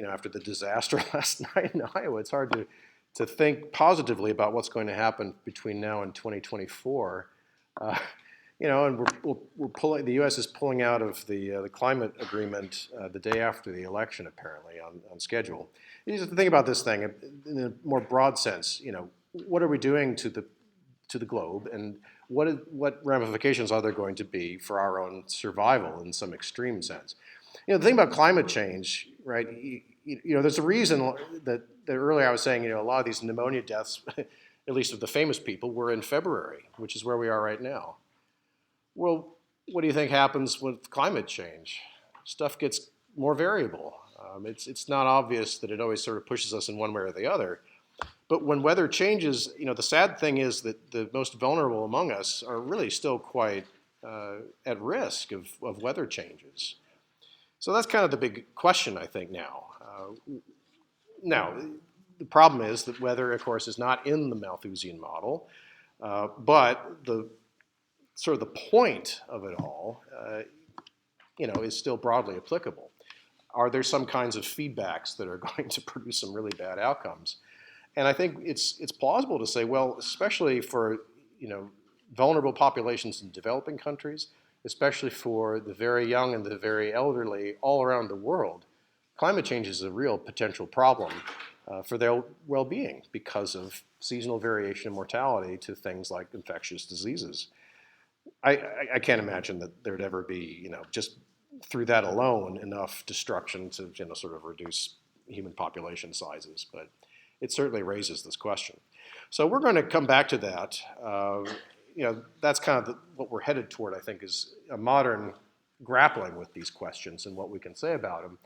after the disaster last night in Iowa, it's hard to think positively about what's going to happen between now and 2024. And we're pulling. The U.S. is pulling out of the climate agreement the day after the election, apparently on schedule. You have to think about this thing in a more broad sense. What are we doing to the globe, and what ramifications are there going to be for our own survival in some extreme sense? The thing about climate change, right? There's a reason that earlier I was saying, a lot of these pneumonia deaths, at least of the famous people, were in February, which is where we are right now. Well, what do you think happens with climate change? Stuff gets more variable. It's not obvious that it always sort of pushes us in one way or the other. But when weather changes, the sad thing is that the most vulnerable among us are really still quite at risk of weather changes. So that's kind of the big question, I think, now. Now, the problem is that weather, of course, is not in the Malthusian model, but the point of it all, is still broadly applicable. Are there some kinds of feedbacks that are going to produce some really bad outcomes? And I think it's plausible to say, well, especially for vulnerable populations in developing countries, especially for the very young and the very elderly all around the world, climate change is a real potential problem for their well-being because of seasonal variation in mortality to things like infectious diseases. I can't imagine that there'd ever be, just through that alone, enough destruction to, sort of reduce human population sizes. But it certainly raises this question. So we're going to come back to that. That's kind of what we're headed toward, I think, is a modern grappling with these questions and what we can say about them.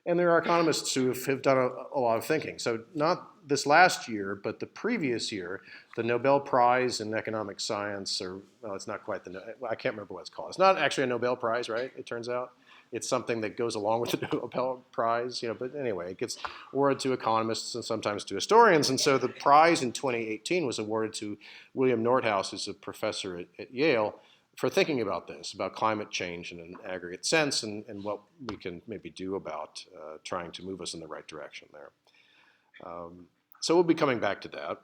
And there are economists who have done a lot of thinking. So not this last year, but the previous year, the Nobel Prize in Economic Science, it's not quite I can't remember what it's called. It's not actually a Nobel Prize, right? It turns out. It's something that goes along with the Nobel Prize, but anyway, it gets awarded to economists and sometimes to historians. And so the prize in 2018 was awarded to William Nordhaus, who's a professor at Yale, for thinking about this, about climate change in an aggregate sense, and what we can maybe do about trying to move us in the right direction there. So we'll be coming back to that.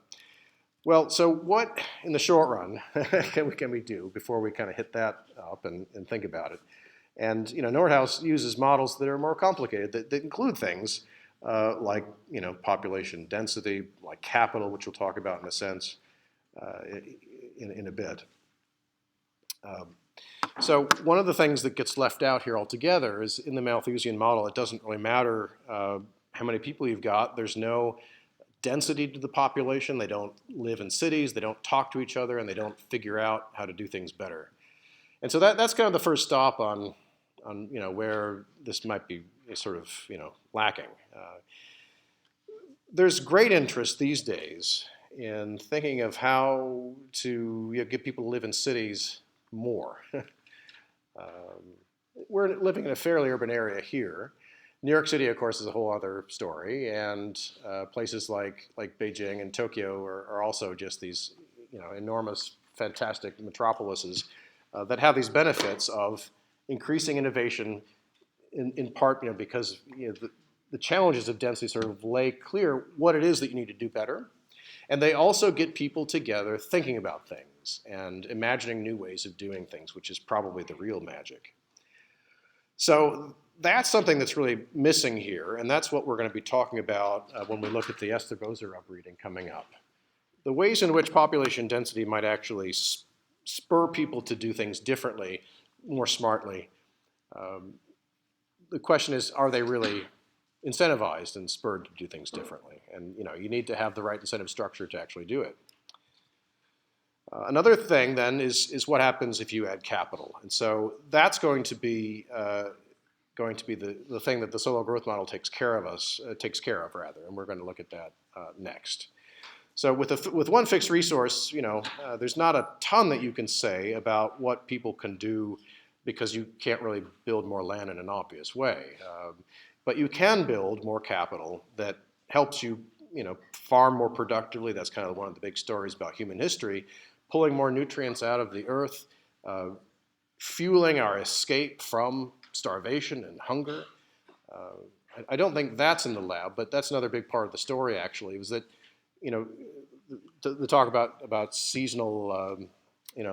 Well, so what, in the short run, can we do before we kind of hit that up and think about it? And Nordhaus uses models that are more complicated, that include things like population density, like capital, which we'll talk about in a sense in a bit. So one of the things that gets left out here altogether is in the Malthusian model, it doesn't really matter how many people you've got. There's no density to the population. They don't live in cities. They don't talk to each other, and they don't figure out how to do things better. And so that's kind of the first stop on where this might be sort of lacking. There's great interest these days in thinking of how to get people to live in cities more. We're living in a fairly urban area here. New York City, of course, is a whole other story, and places like Beijing and Tokyo are also just these enormous, fantastic metropolises that have these benefits of increasing innovation in part, because the challenges of density sort of lay clear what it is that you need to do better. And they also get people together thinking about things and imagining new ways of doing things, which is probably the real magic. So that's something that's really missing here, and that's what we're going to be talking about when we look at the Esther Boserup reading coming up. The ways in which population density might actually spur people to do things differently, more smartly. The question is, are they really incentivized and spurred to do things differently? And you need to have the right incentive structure to actually do it. Another thing then is what happens if you add capital, and so that's going to be the thing that the solo growth model takes care of, and we're going to look at that next. So with one fixed resource, there's not a ton that you can say about what people can do because you can't really build more land in an obvious way. But you can build more capital that helps you, farm more productively. That's kind of one of the big stories about human history, pulling more nutrients out of the earth, fueling our escape from starvation and hunger. I don't think that's in the lab, but that's another big part of the story, actually, was that, the talk about seasonal,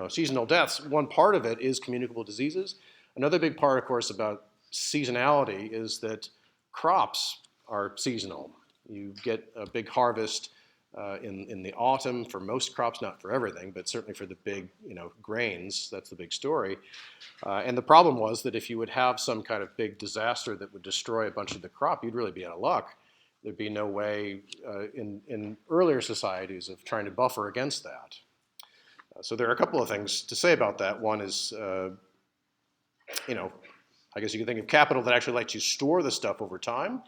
seasonal deaths. One part of it is communicable diseases. Another big part, of course, about seasonality is that crops are seasonal. You get a big harvest in the autumn for most crops, not for everything, but certainly for the big, grains. That's the big story. And the problem was that if you would have some kind of big disaster that would destroy a bunch of the crop, you'd really be out of luck. There'd be no way in earlier societies of trying to buffer against that. So there are a couple of things to say about that. One is, I guess you can think of capital that actually lets you store the stuff over time.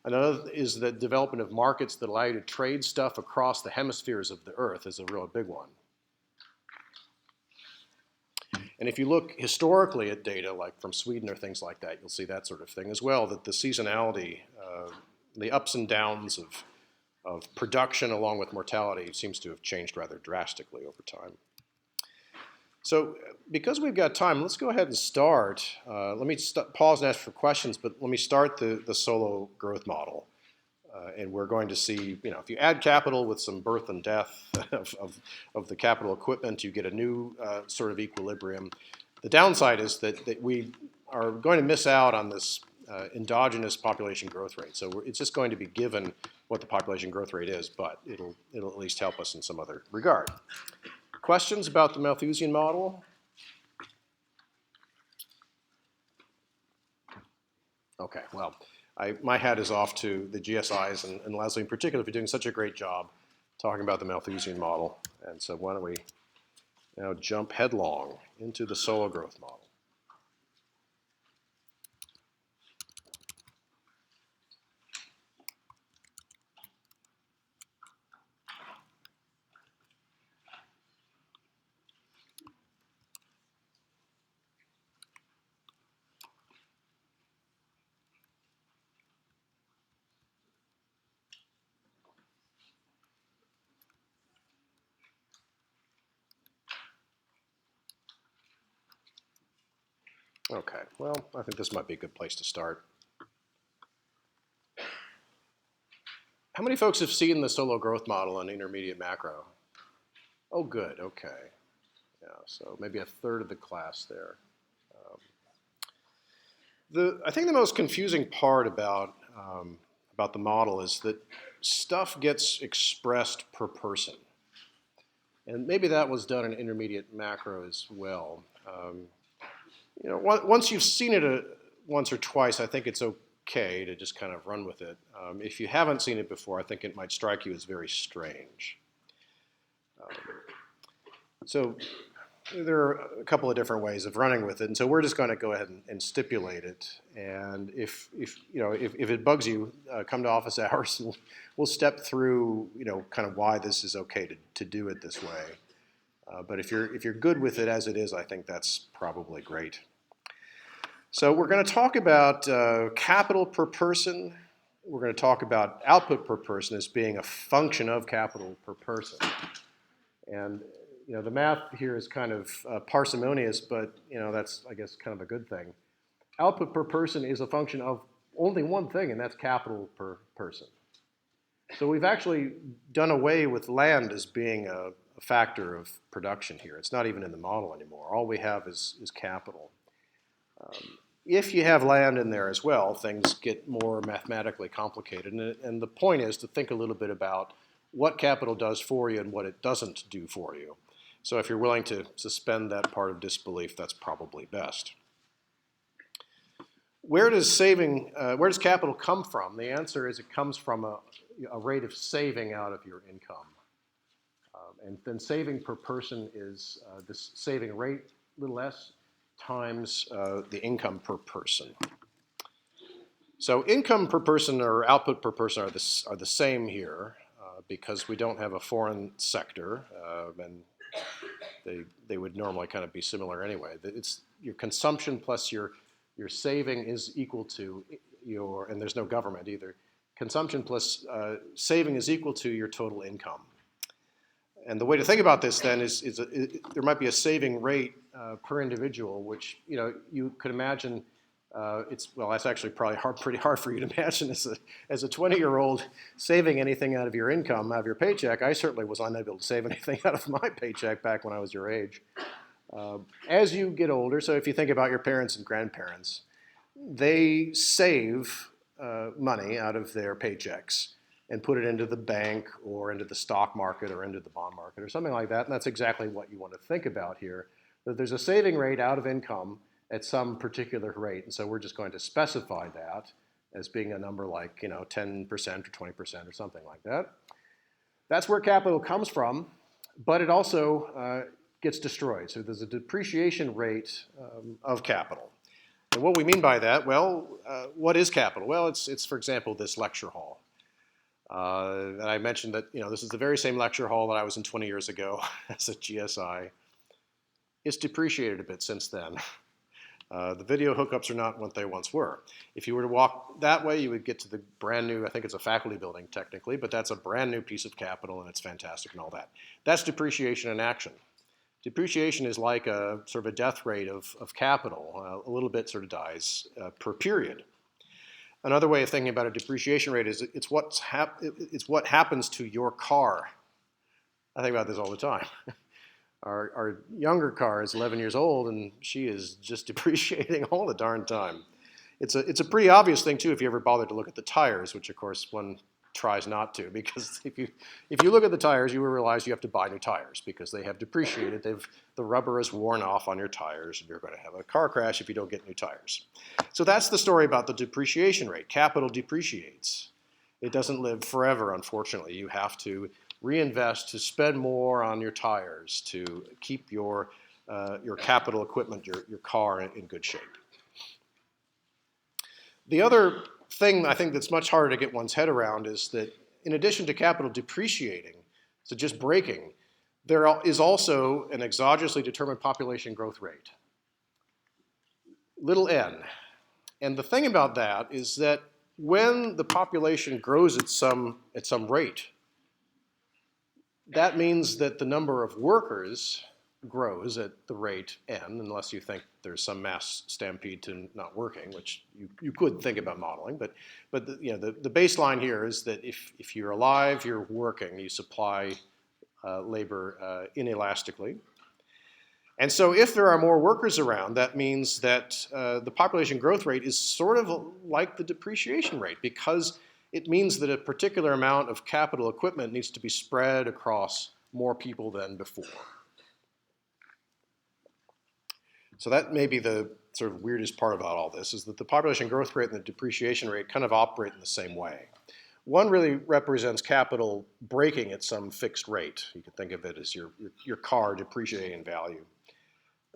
Another is the development of markets that allow you to trade stuff across the hemispheres of the earth is a real big one. And if you look historically at data, like from Sweden or things like that, you'll see that sort of thing as well, that the seasonality, the ups and downs of production along with mortality seems to have changed rather drastically over time. So because we've got time, let's go ahead and start. Let me pause and ask for questions, but let me start the solo growth model. And we're going to see, if you add capital with some birth and death of the capital equipment, you get a new sort of equilibrium. The downside is that we are going to miss out on this endogenous population growth rate. So it's just going to be given what the population growth rate is, but it'll at least help us in some other regard. Questions about the Malthusian model? Okay, well, my hat is off to the GSIs and Leslie in particular for doing such a great job talking about the Malthusian model. And so why don't we now jump headlong into the solo growth model. Okay, well, I think this might be a good place to start. How many folks have seen the solo growth model in intermediate macro? Oh, good, okay. Yeah, so maybe a third of the class there. I think the most confusing part about the model is that stuff gets expressed per person. And maybe that was done in intermediate macro as well. Once you've seen it once or twice, I think it's okay to just kind of run with it. If you haven't seen it before, I think it might strike you as very strange. So there are a couple of different ways of running with it, and so we're just going to go ahead and stipulate it. And if it bugs you, come to office hours, and we'll step through kind of why this is okay to do it this way. But if you're good with it as it is, I think that's probably great. So we're going to talk about capital per person. We're going to talk about output per person as being a function of capital per person. And the math here is kind of parsimonious, but that's, I guess, kind of a good thing. output per person is a function of only one thing, and that's capital per person. So we've actually done away with land as being a factor of production here. It's not even in the model anymore. All we have is capital. If you have land in there as well, things get more mathematically complicated. And the point is to think a little bit about what capital does for you and what it doesn't do for you. So if you're willing to suspend that part of disbelief, that's probably best. Where does capital come from? The answer is it comes from a rate of saving out of your income. And then saving per person is this saving rate, little s, times the income per person. So income per person or output per person are the same here because we don't have a foreign sector, and they would normally kind of be similar anyway. It's your consumption plus your saving is equal to your, and there's no government either. Consumption plus saving is equal to your total income. And the way to think about this then is there might be a saving rate per individual, which you could imagine. That's actually probably pretty hard for you to imagine as a 20-year-old saving anything out of your income, out of your paycheck. I certainly was unable to save anything out of my paycheck back when I was your age. As you get older, so if you think about your parents and grandparents, they save money out of their paychecks and put it into the bank or into the stock market or into the bond market or something like that. And that's exactly what you want to think about here, that there's a saving rate out of income at some particular rate. And so we're just going to specify that as being a number like 10% or 20% or something like that. That's where capital comes from, but it also gets destroyed. So there's a depreciation rate of capital. And what we mean by that, well, what is capital? Well, it's for example, this lecture hall. And I mentioned that this is the very same lecture hall that I was in 20 years ago as a GSI. It's depreciated a bit since then. The video hookups are not what they once were. If you were to walk that way, you would get to the brand new, I think it's a faculty building technically, but that's a brand new piece of capital and it's fantastic and all that. That's depreciation in action. Depreciation is like a sort of a death rate of capital. A little bit sort of dies per period. Another way of thinking about a depreciation rate is it's what happens to your car. I think about this all the time. Our younger car is 11 years old, and she is just depreciating all the darn time. It's a pretty obvious thing, too, if you ever bother to look at the tires, which, of course, one tries not to, because if you look at the tires, you will realize you have to buy new tires because they have depreciated. The rubber is worn off on your tires, and you're going to have a car crash if you don't get new tires. So that's the story about the depreciation rate. Capital depreciates. It doesn't live forever, unfortunately. You have to reinvest to spend more on your tires to keep your capital equipment, your car in good shape. The other thing I think that's much harder to get one's head around is that in addition to capital depreciating, so just breaking, there is also an exogenously determined population growth rate, little n. And the thing about that is that when the population grows at some rate, that means that the number of workers grows at the rate n, unless you think there's some mass stampede to not working, which you could think about modeling. But the baseline here is that if you're alive, you're working, you supply labor inelastically. And so if there are more workers around, that means that the population growth rate is sort of like the depreciation rate, because it means that a particular amount of capital equipment needs to be spread across more people than before. So that may be the sort of weirdest part about all this, is that the population growth rate and the depreciation rate kind of operate in the same way. One really represents capital breaking at some fixed rate. You can think of it as your car depreciating in value.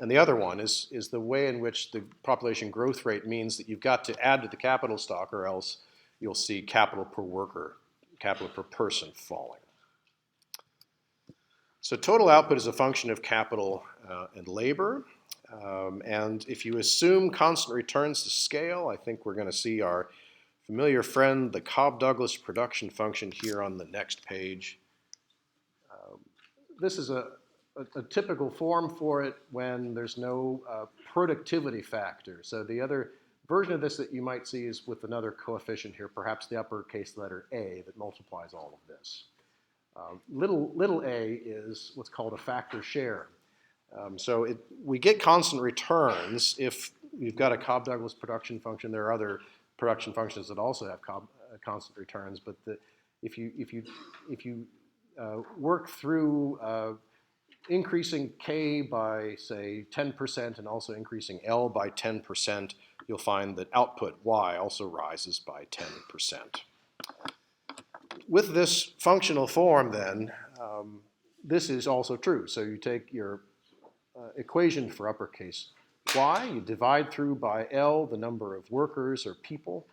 And the other one is the way in which the population growth rate means that you've got to add to the capital stock, or else you'll see capital per worker, capital per person falling. So total output is a function of capital and labor. And if you assume constant returns to scale, I think we're going to see our familiar friend, the Cobb-Douglas production function, here on the next page. This is a typical form for it when there's no productivity factor. So the other version of this that you might see is with another coefficient here, perhaps the uppercase letter A that multiplies all of this. Little a is what's called a factor share. So we get constant returns if you've got a Cobb-Douglas production function. There are other production functions that also have constant returns, but if you work through increasing k by, say, 10% and also increasing L by 10%, you'll find that output y also rises by 10%. With this functional form, then, this is also true. So you take your equation for uppercase y, you divide through by L the number of workers or people,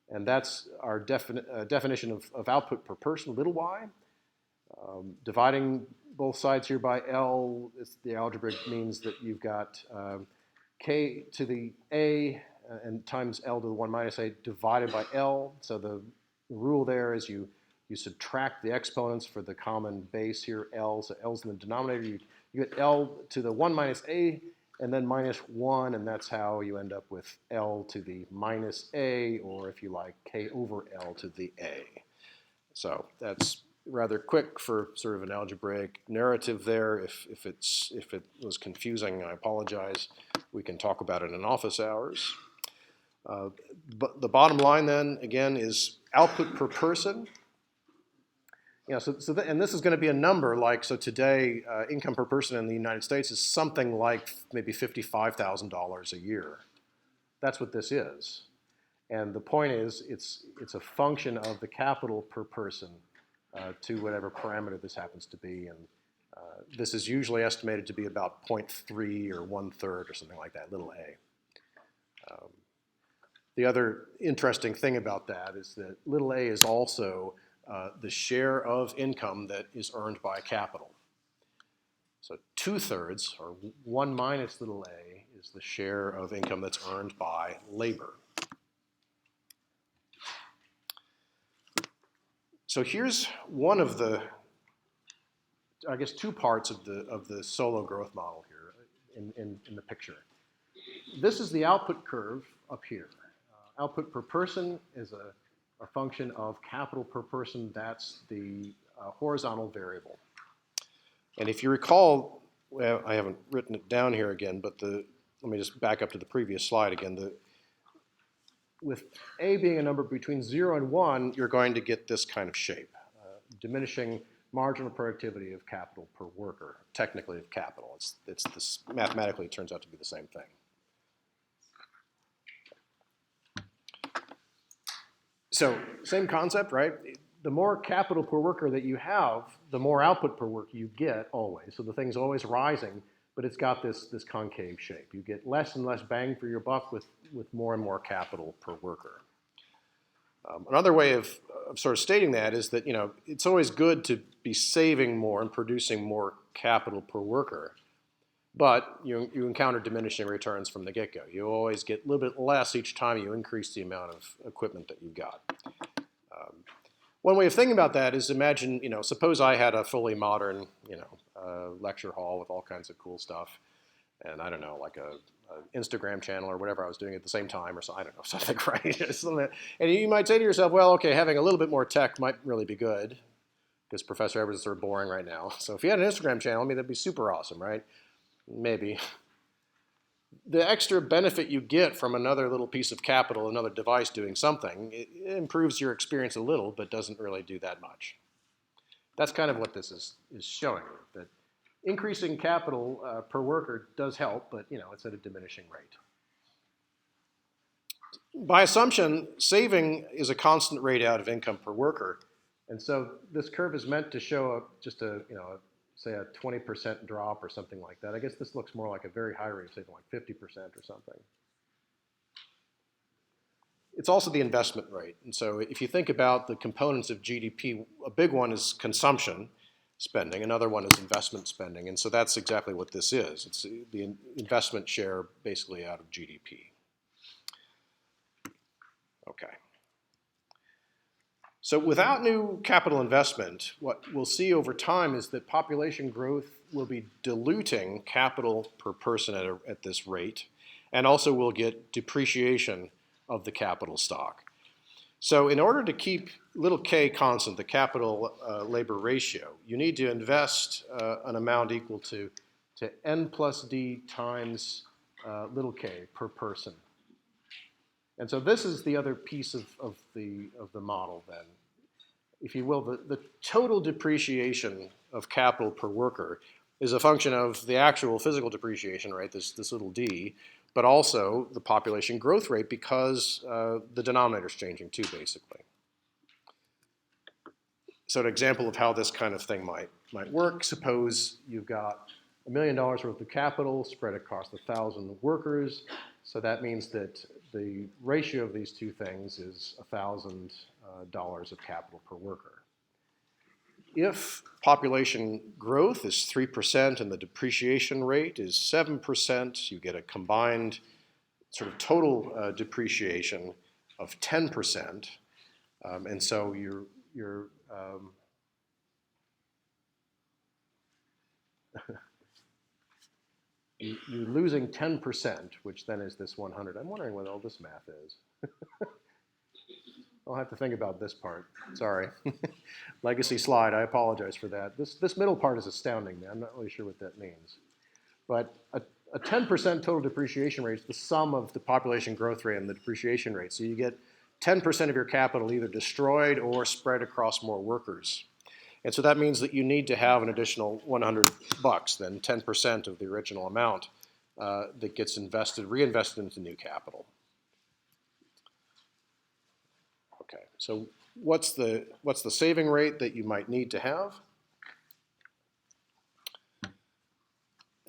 and that's our definition of output per person, little y. Dividing both sides here by L, the algebraic means that you've got k to the a and times L to the 1 minus a divided by L. So the rule there is you subtract the exponents for the common base here, L. So L's in the denominator. You get L to the 1 minus a and then minus 1, and that's how you end up with L to the minus a, or if you like, k over L to the a. So that's rather quick for sort of an algebraic narrative there. If it was confusing, I apologize. We can talk about it in office hours. But the bottom line then, again, is output per person. And this is going to be a number like, so today, income per person in the United States is something like maybe $55,000 a year. That's what this is. And the point is, it's a function of the capital per person to whatever parameter this happens to be. And this is usually estimated to be about 0.3 or 1/3 or something like that, little a. The other interesting thing about that is that little a is also the share of income that is earned by capital. So 2/3, or 1 minus little a, is the share of income that's earned by labor. So here's one of the, I guess, two parts of the solo growth model here in the picture. This is the output curve up here. Output per person is a function of capital per person. That's the horizontal variable. And if you recall, well, I haven't written it down here again, but let me just back up to the previous slide again. With a being a number between 0 and 1, you're going to get this kind of shape, diminishing marginal productivity of capital per worker, technically of capital. Mathematically, it turns out to be the same thing. So same concept, right? The more capital per worker that you have, the more output per worker you get always. So the thing's always rising, but it's got this concave shape. You get less and less bang for your buck with more and more capital per worker. Another way of sort of stating that is that, it's always good to be saving more and producing more capital per worker, but you encounter diminishing returns from the get-go. You always get a little bit less each time you increase the amount of equipment that you've got. One way of thinking about that is imagine, suppose I had a fully modern, lecture hall with all kinds of cool stuff, and I don't know, like a Instagram channel or whatever I was doing at the same time, or so, I don't know, something, right? And you might say to yourself, well, okay, having a little bit more tech might really be good, because Professor Edwards is sort of boring right now. So if you had an Instagram channel, that'd be super awesome, right? Maybe. The extra benefit you get from another little piece of capital, another device doing something, it improves your experience a little, but doesn't really do that much. That's kind of what this is showing you, that increasing capital per worker does help, but it's at a diminishing rate. By assumption, saving is a constant rate out of income per worker, and so this curve is meant to show say a 20% drop or something like that. I guess this looks more like a very high rate of saving, like 50% or something. It's also the investment rate. And so if you think about the components of GDP, a big one is consumption spending, another one is investment spending. And so that's exactly what this is. It's the investment share basically out of GDP. Okay. So without new capital investment, what we'll see over time is that population growth will be diluting capital per person at this rate, and also we'll get depreciation of the capital stock. So in order to keep little k constant, the capital labor ratio, you need to invest an amount equal to n plus d times little k per person. And so this is the other piece of the model then. If you will, the total depreciation of capital per worker is a function of the actual physical depreciation rate, this little d, but also the population growth rate because the denominator is changing too, basically. So an example of how this kind of thing might work, suppose you've got $1 million worth of capital spread across 1,000 workers. So that means that the ratio of these two things is $1,000 of capital per worker. If population growth is 3% and the depreciation rate is 7%, you get a combined sort of total depreciation of 10%. And so you're losing 10%, which then is this 100. I'm wondering what all this math is. I'll have to think about this part. Sorry. Legacy slide, I apologize for that. This middle part is astounding me. I'm not really sure what that means. But a 10% total depreciation rate is the sum of the population growth rate and the depreciation rate. So you get 10% of your capital either destroyed or spread across more workers. And so that means that you need to have an additional $100, then 10% of the original amount that gets reinvested into new capital. Okay, so what's the saving rate that you might need to have?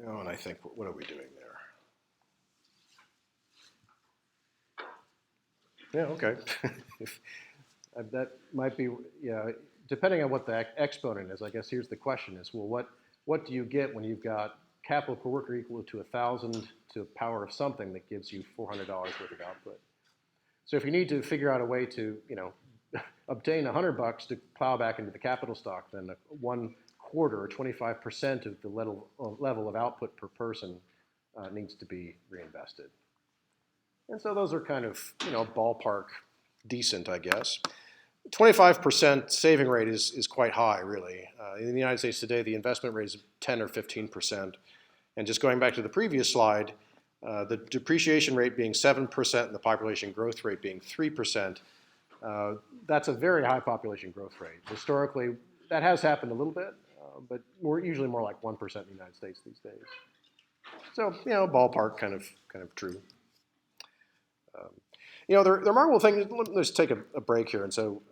Oh, and I think, what are we doing there? Yeah, okay. That might be, yeah, depending on what the exponent is, I guess here's the question is, well, what do you get when you've got capital per worker equal to 1,000 to the power of something that gives you $400 worth of output? So if you need to figure out a way to, obtain $100 to plow back into the capital stock, then 1/4 or 25% of the level of output per person needs to be reinvested. And so those are kind of, ballpark decent, I guess. 25% saving rate is quite high, really. In the United States today, the investment rate is 10 or 15%. And just going back to the previous slide, the depreciation rate being 7% and the population growth rate being 3%, that's a very high population growth rate. Historically, that has happened a little bit, but usually more like 1% in the United States these days. So, ballpark kind of true. The remarkable thing, let's take a break here. And so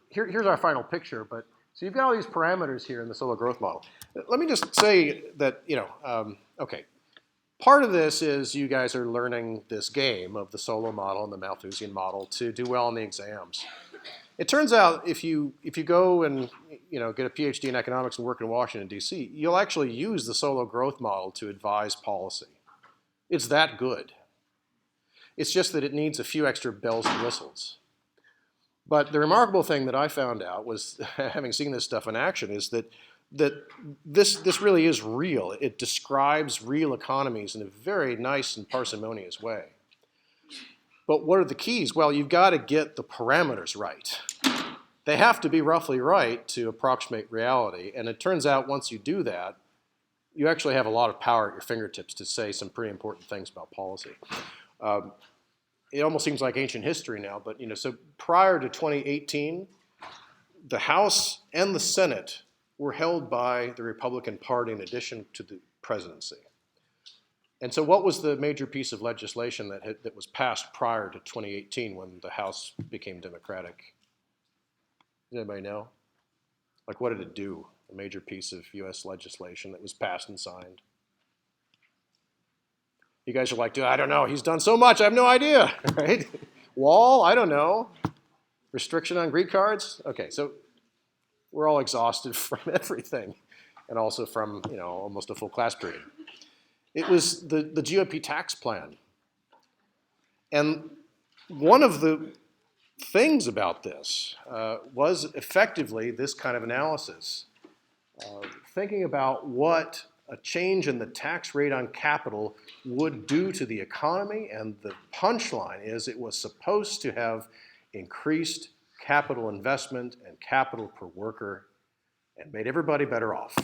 here's our final picture. So you've got all these parameters here in the Solow growth model. Let me just say that, okay, part of this is you guys are learning this game of the Solow model and the Malthusian model to do well in the exams. It turns out if you go and get a PhD in economics and work in Washington, D.C., you'll actually use the Solow growth model to advise policy. It's that good. It's just that it needs a few extra bells and whistles. But the remarkable thing that I found out was, having seen this stuff in action, is that this really is real. It describes real economies in a very nice and parsimonious way. But what are the keys? Well, you've got to get the parameters right. They have to be roughly right to approximate reality. And it turns out once you do that, you actually have a lot of power at your fingertips to say some pretty important things about policy. It almost seems like ancient history now, but so prior to 2018, the House and the Senate were held by the Republican Party in addition to the presidency. And so what was the major piece of legislation that was passed prior to 2018 when the House became Democratic? Does anybody know? Like, what did it do? A major piece of U.S. legislation that was passed and signed. You guys are like, dude, I don't know. He's done so much. I have no idea, right? Wall, I don't know. Restriction on Greek cards? Okay, so we're all exhausted from everything and also from, almost a full class period. It was the GOP tax plan. And one of the things about this was effectively this kind of analysis. Thinking about what a change in the tax rate on capital would do to the economy, and the punchline is it was supposed to have increased capital investment and capital per worker and made everybody better off.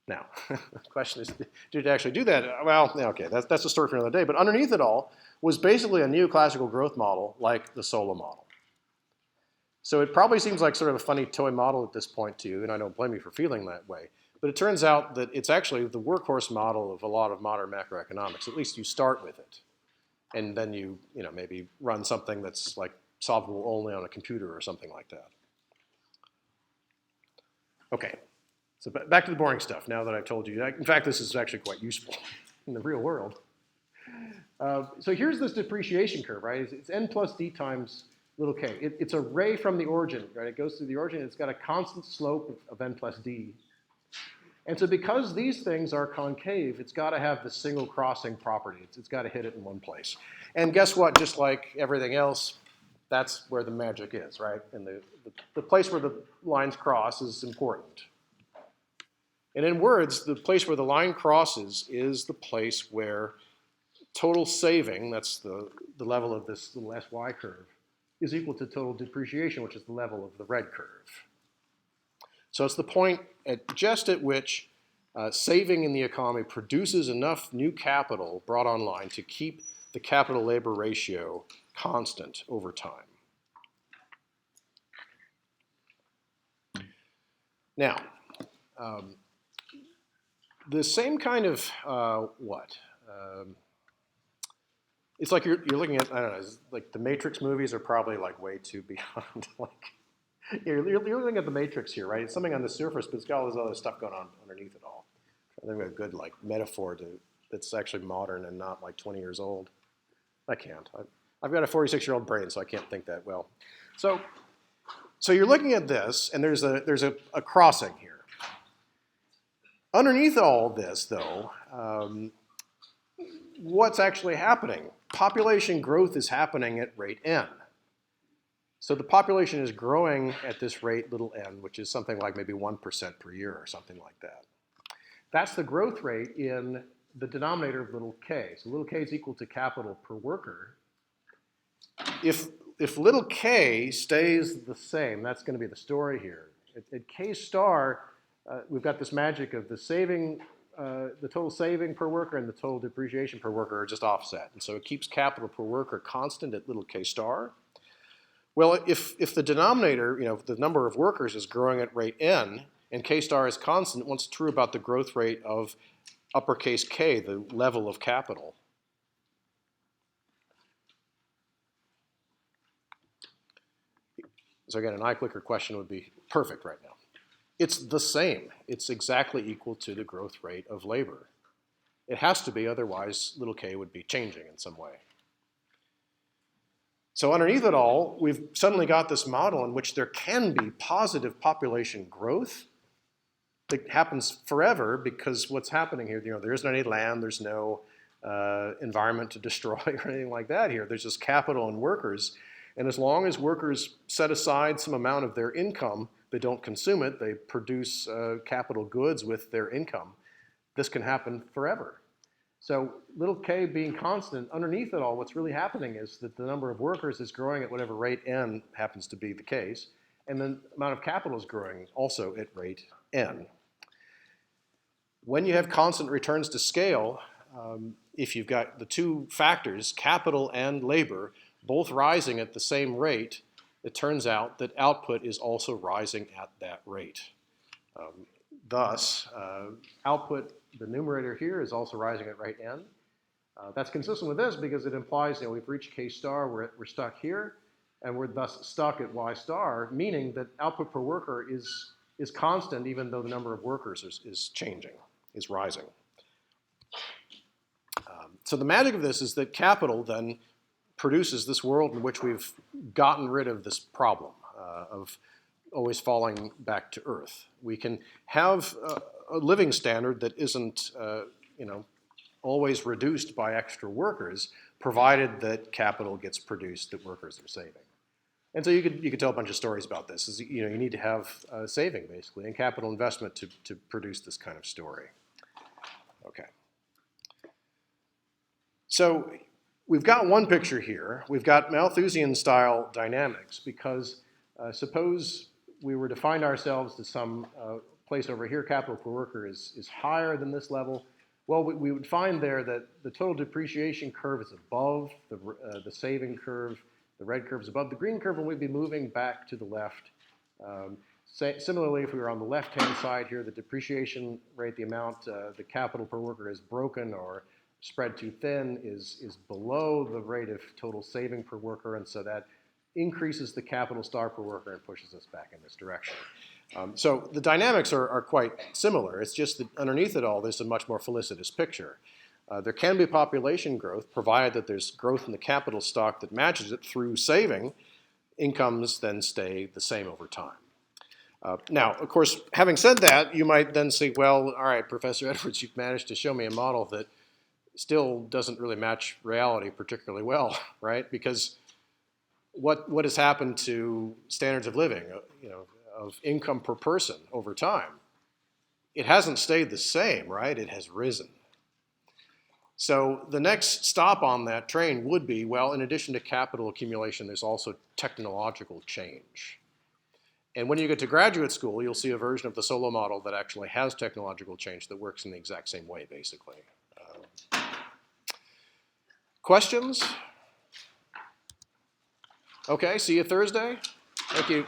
Now, the question is, did it actually do that? Well, okay, that's a story for another day, but underneath it all was basically a neoclassical growth model like the Solo model. So it probably seems like sort of a funny toy model at this point to you, and I don't blame you for feeling that way. But it turns out that it's actually the workhorse model of a lot of modern macroeconomics. At least you start with it. And then you maybe run something that's like solvable only on a computer or something like that. Okay, so back to the boring stuff now that I've told you. In fact, this is actually quite useful in the real world. So here's this depreciation curve, right? It's n plus d times little k. It's a ray from the origin, right? It goes through the origin. It's got a constant slope of n plus d. And so because these things are concave, it's got to have the single crossing property. It's got to hit it in one place. And guess what? Just like everything else, that's where the magic is, right? And the place where the lines cross is important. And in words, the place where the line crosses is the place where total saving, that's the level of this little SY curve, is equal to total depreciation, which is the level of the red curve. So it's the point at which saving in the economy produces enough new capital brought online to keep the capital-labor ratio constant over time. Now, the same kind of it's like you're looking at, I don't know, like the Matrix movies are probably like way too beyond like, you're looking at the Matrix here, right? It's something on the surface, but it's got all this other stuff going on underneath it all. I think a good like metaphor that's actually modern and not like 20 years old. I can't. I've got a 46-year-old brain, so I can't think that well. So you're looking at this, and there's a crossing here. Underneath all this, though, what's actually happening? Population growth is happening at rate n. So the population is growing at this rate, little n, which is something like maybe 1% per year or something like that. That's the growth rate in the denominator of little k. So little k is equal to capital per worker. If little k stays the same, that's going to be the story here. At k star, we've got this magic of the total saving per worker and the total depreciation per worker are just offset. And so it keeps capital per worker constant at little k star. Well, if the denominator, the number of workers is growing at rate n and k star is constant, what's true about the growth rate of uppercase k, the level of capital? So again, an iClicker question would be perfect right now. It's the same. It's exactly equal to the growth rate of labor. It has to be, otherwise little k would be changing in some way. So underneath it all, we've suddenly got this model in which there can be positive population growth that happens forever because what's happening here, there isn't any land, there's no environment to destroy or anything like that here. There's just capital and workers. And as long as workers set aside some amount of their income, they don't consume it, they produce capital goods with their income, this can happen forever. So little k being constant, underneath it all, what's really happening is that the number of workers is growing at whatever rate n happens to be the case, and the amount of capital is growing also at rate n. When you have constant returns to scale, if you've got the two factors, capital and labor, both rising at the same rate, it turns out that output is also rising at that rate. Thus, output, the numerator here, is also rising at rate n. That's consistent with this because it implies we've reached k star, we're stuck here, and we're thus stuck at y star, meaning that output per worker is constant even though the number of workers is changing, is rising. So the magic of this is that capital then produces this world in which we've gotten rid of this problem of always falling back to earth. We can have a living standard that isn't, always reduced by extra workers, provided that capital gets produced that workers are saving. And so you could tell a bunch of stories about this. You need to have saving, basically, and capital investment to produce this kind of story. Okay. So we've got one picture here. We've got Malthusian-style dynamics because suppose we were to find ourselves to some place over here, capital per worker is higher than this level. Well, we would find there that the total depreciation curve is above the saving curve. The red curve is above the green curve, and we'd be moving back to the left. Similarly, if we were on the left-hand side here, the depreciation rate, the amount the capital per worker is broken or spread too thin is below the rate of total saving per worker, and so that increases the capital star per worker and pushes us back in this direction. So the dynamics are quite similar. It's just that underneath it all, there's a much more felicitous picture. There can be population growth, provided that there's growth in the capital stock that matches it through saving. Incomes then stay the same over time. Now, of course, having said that, you might then say, well, all right, Professor Edwards, you've managed to show me a model that still doesn't really match reality particularly well, right? Because what has happened to standards of living, of income per person over time? It hasn't stayed the same, right? It has risen. So the next stop on that train would be, well, in addition to capital accumulation, there's also technological change. And when you get to graduate school, you'll see a version of the Solow model that actually has technological change that works in the exact same way, basically. Questions? Okay, see you Thursday. Thank you.